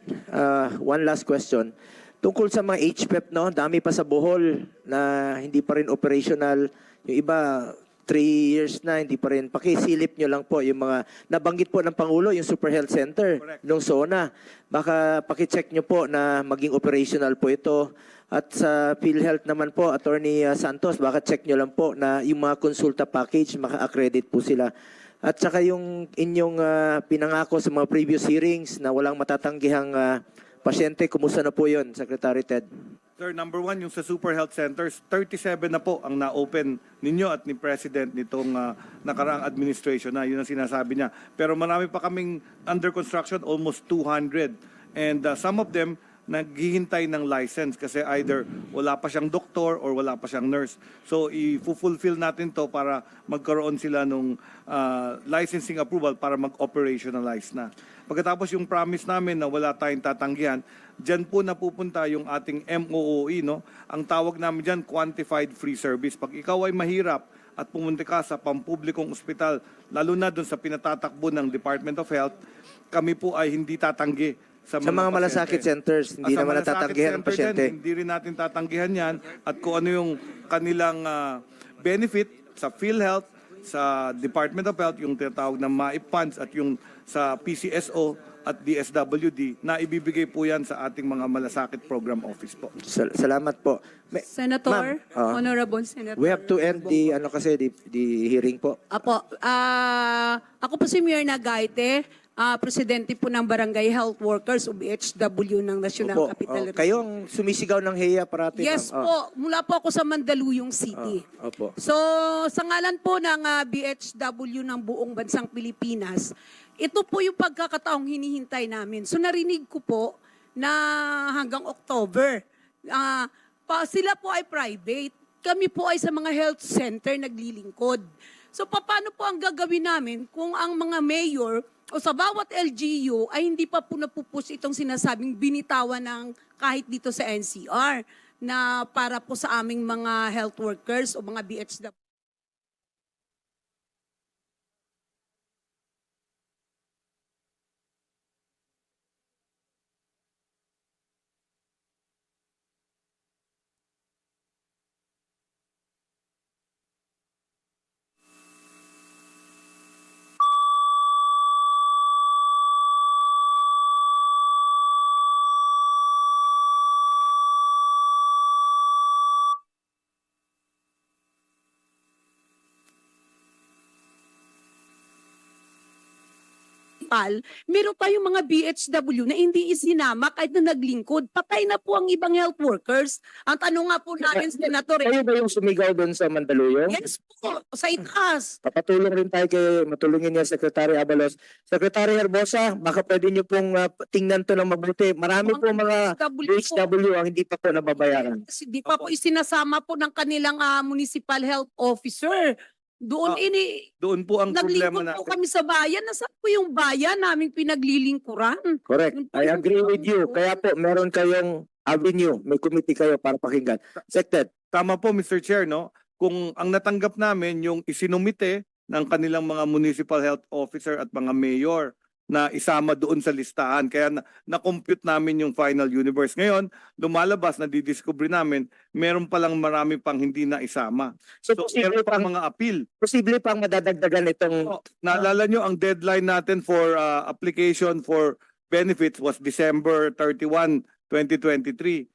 one last question. Tungkol sa mga HPEP, no? Dami pa sa Bohol na hindi pa rin operational. Yung iba, 3 years na, hindi pa rin. Pakisilip nyo lang po yung mga nabanggit po ng Pangulo, yung Super Health Center nung SONA. Baka pakicheck nyo po na maging operational po ito. At sa PhilHealth naman po, Attorney Santos, baka check nyo lang po na yung mga consulta package, maka-accredit po sila. At saka yung inyong pinangako sa mga previous hearings na walang matatanggihang pasyente, kumusta na po yun, Secretary Ted? Sir, number one, yung sa Super Health Centers, 37 na po ang na-open ninyo at ni President nitong nakaraang administration na, yun ang sinasabi niya. Pero marami pa kaming under construction, almost 200. And some of them, naghihintay ng license kasi either wala pa siyang doktor or wala pa siyang nurse. So, i-fulfill natin to para magkaroon sila ng licensing approval para mag-operationalize na. Pagkatapos yung promise namin na wala tayong tatanggihan, dyan po napupunta yung ating MOOE, no? Ang tawag namin dyan, Quantified Free Service. Pag ikaw ay mahirap at pumunta ka sa pampublikong ospital, lalo na doon sa pinatatakbo ng Department of Health, kami po ay hindi tatanggi sa Sa mga malasakit pasyente. centers, hindi Sa naman malasakit natatanggihan ng center dyan, pasyente. hindi rin natin tatanggihan yan. At kung ano yung kanilang benefit sa PhilHealth, sa Department of Health, yung tinatawag na MAIP funds at yung sa PCSO at DSWD, na ibibigay po yan sa ating mga malasakit program office po. Salamat po. Senator, Ma'am, Honorable Senator. we have to end the hearing po. Apo, ako po si Mayor Nagaite, presidente po ng Barangay Health Workers o BHW ng National Opo, Capital Region. kayong sumisigaw ng HEA parati. Yes ma'am. po, mula po ako sa Mandaluyong City. Opo. So, sa ngalan po ng BHW ng buong bansang Pilipinas, ito po yung pagkakataong hinihintay namin. So, narinig ko po na hanggang October, sila po ay private. Kami po ay sa mga health center naglilingkod. So, paano po ang gagawin namin kung ang mga mayor o sa bawat LGU ay hindi pa po napupush itong sinasabing binitawan ng kahit dito sa NCR na para po sa aming mga health workers o mga BHW. Meron tayong mga BHW na hindi isinama kahit na naglingkod. Patay na po ang ibang health workers. Ang tanong nga po namin, Senator, Kayo ba yung sumigaw doon sa Mandaluyong? yes po, sa itaas. Papatulong rin tayo matulungin niya Secretary Abalos. Secretary Herbosa, baka pwede niyo pong tingnan to ng mabuti. Marami po mga BHW ang hindi pa po nababayaran. Kasi di pa po isinasama po ng kanilang municipal health officer. Doon Doon po ang problema naglingkod po natin. kami sa bayan. Nasaan po yung bayan naming pinaglilingkuran? Correct. Yun po I yung agree with you. po. Kaya po, meron kayong avenue. May committee kayo para pakinggan. Sected. Tama po, Mr. Chair, no? Kung ang natanggap namin yung isinumite ng kanilang mga municipal health officer at mga mayor na isama doon sa listahan. Kaya na-compute namin yung final universe. Ngayon, lumalabas na didiscover namin, meron palang marami pang hindi na isama. So, So, posible meron pang pang, mga appeal. posible pang madadagdagan itong... Naalala nyo ang deadline natin for application for benefits was December 31, 2023.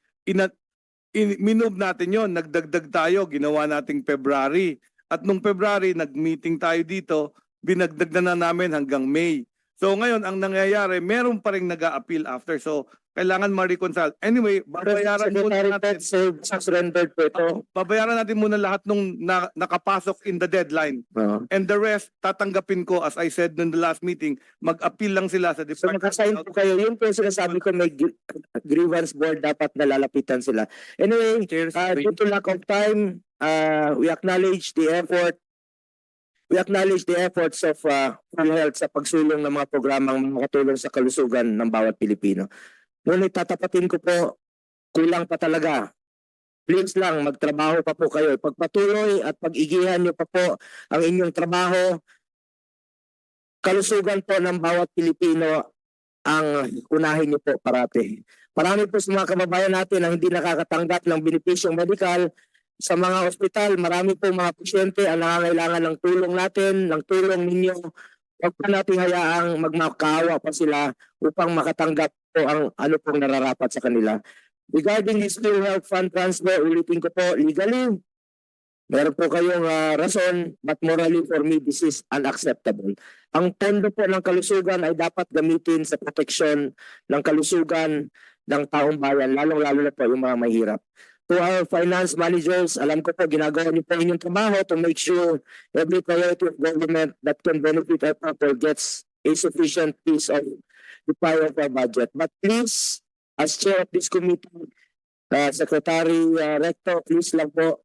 Minove natin yon, nagdagdag tayo, ginawa nating February. At nung February, nag-meeting tayo dito, binagdag na namin hanggang May. So ngayon, ang nangyayari, meron pa rin nag-a-appeal after. So kailangan ma-reconcile. Anyway, babayaran muna natin. Surrendered po ito. Babayaran natin muna lahat nung nakapasok in the deadline. And the rest, tatanggapin ko, as I said in the last meeting, mag-appeal lang sila sa So Department mag-assign po kayo. Yun po yung sinasabi ko, may grievance board dapat nalalapitan sila. Anyway, due to lack of time, we acknowledge the effort. We acknowledge the efforts of PhilHealth sa pagsulong ng mga programang makatulong sa kalusugan ng bawat Pilipino. Ngunit tatapatin ko po, kulang pa talaga. Please lang, magtrabaho pa po kayo. Pagpatuloy at pag-igihan niyo pa po ang inyong trabaho, kalusugan po ng bawat Pilipino ang unahin niyo po parati. Marami po sa mga kababayan natin ang hindi nakakatanggap ng benepisyong medikal sa mga ospital. Marami po mga pasyente ang nangangailangan ng tulong natin, ng tulong ninyo. Huwag pa natin hayaang magmakaawa pa sila upang makatanggap po ang ano pong nararapat sa kanila. Regarding this PhilHealth Fund transfer, ulitin ko po, legally, meron po kayong rason, but morally for me, this is unacceptable. Ang pondo po ng kalusugan ay dapat gamitin sa proteksyon ng kalusugan ng taong bayan, lalong-lalo na po yung mga mahirap. To our finance managers, alam ko po, ginagawa niyo po inyong trabaho to make sure every priority of government that can benefit our people gets a sufficient piece of the pie of our budget. But please, as chair of this committee, Secretary Rector, please lang po,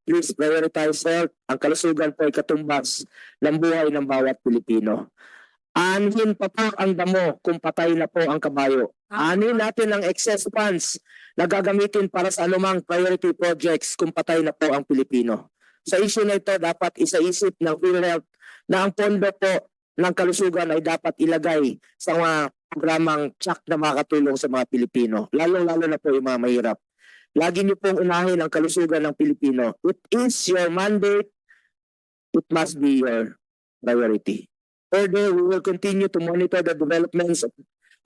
please prioritize health. Ang kalusugan po ay katumbas ng buhay ng bawat Pilipino. Anhin pa po ang damo kung patay na po ang kabayo. Anin natin ang excess funds na gagamitin para sa anumang priority projects kung patay na po ang Pilipino. Sa issue na ito, dapat isaisip ng PhilHealth na ang pondo po ng kalusugan ay dapat ilagay sa mga programang tsak na makakatulong sa mga Pilipino. Lalo-lalo na po yung mga mahirap. Lagi niyo pong unahin ang kalusugan ng Pilipino. It is your mandate. It must be your priority. Further, we will continue to monitor the developments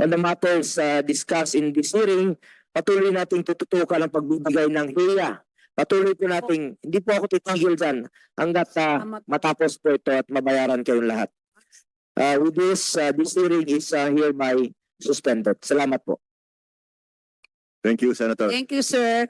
on the matters discussed in this hearing. Patuloy nating tututukan ang pagbibigay ng HEA. Patuloy po nating, hindi po ako titigil dyan hanggat matapos po ito at mabayaran kayong lahat. With this hearing is hereby suspended. Salamat po. Thank you, Senator. Thank you, sir.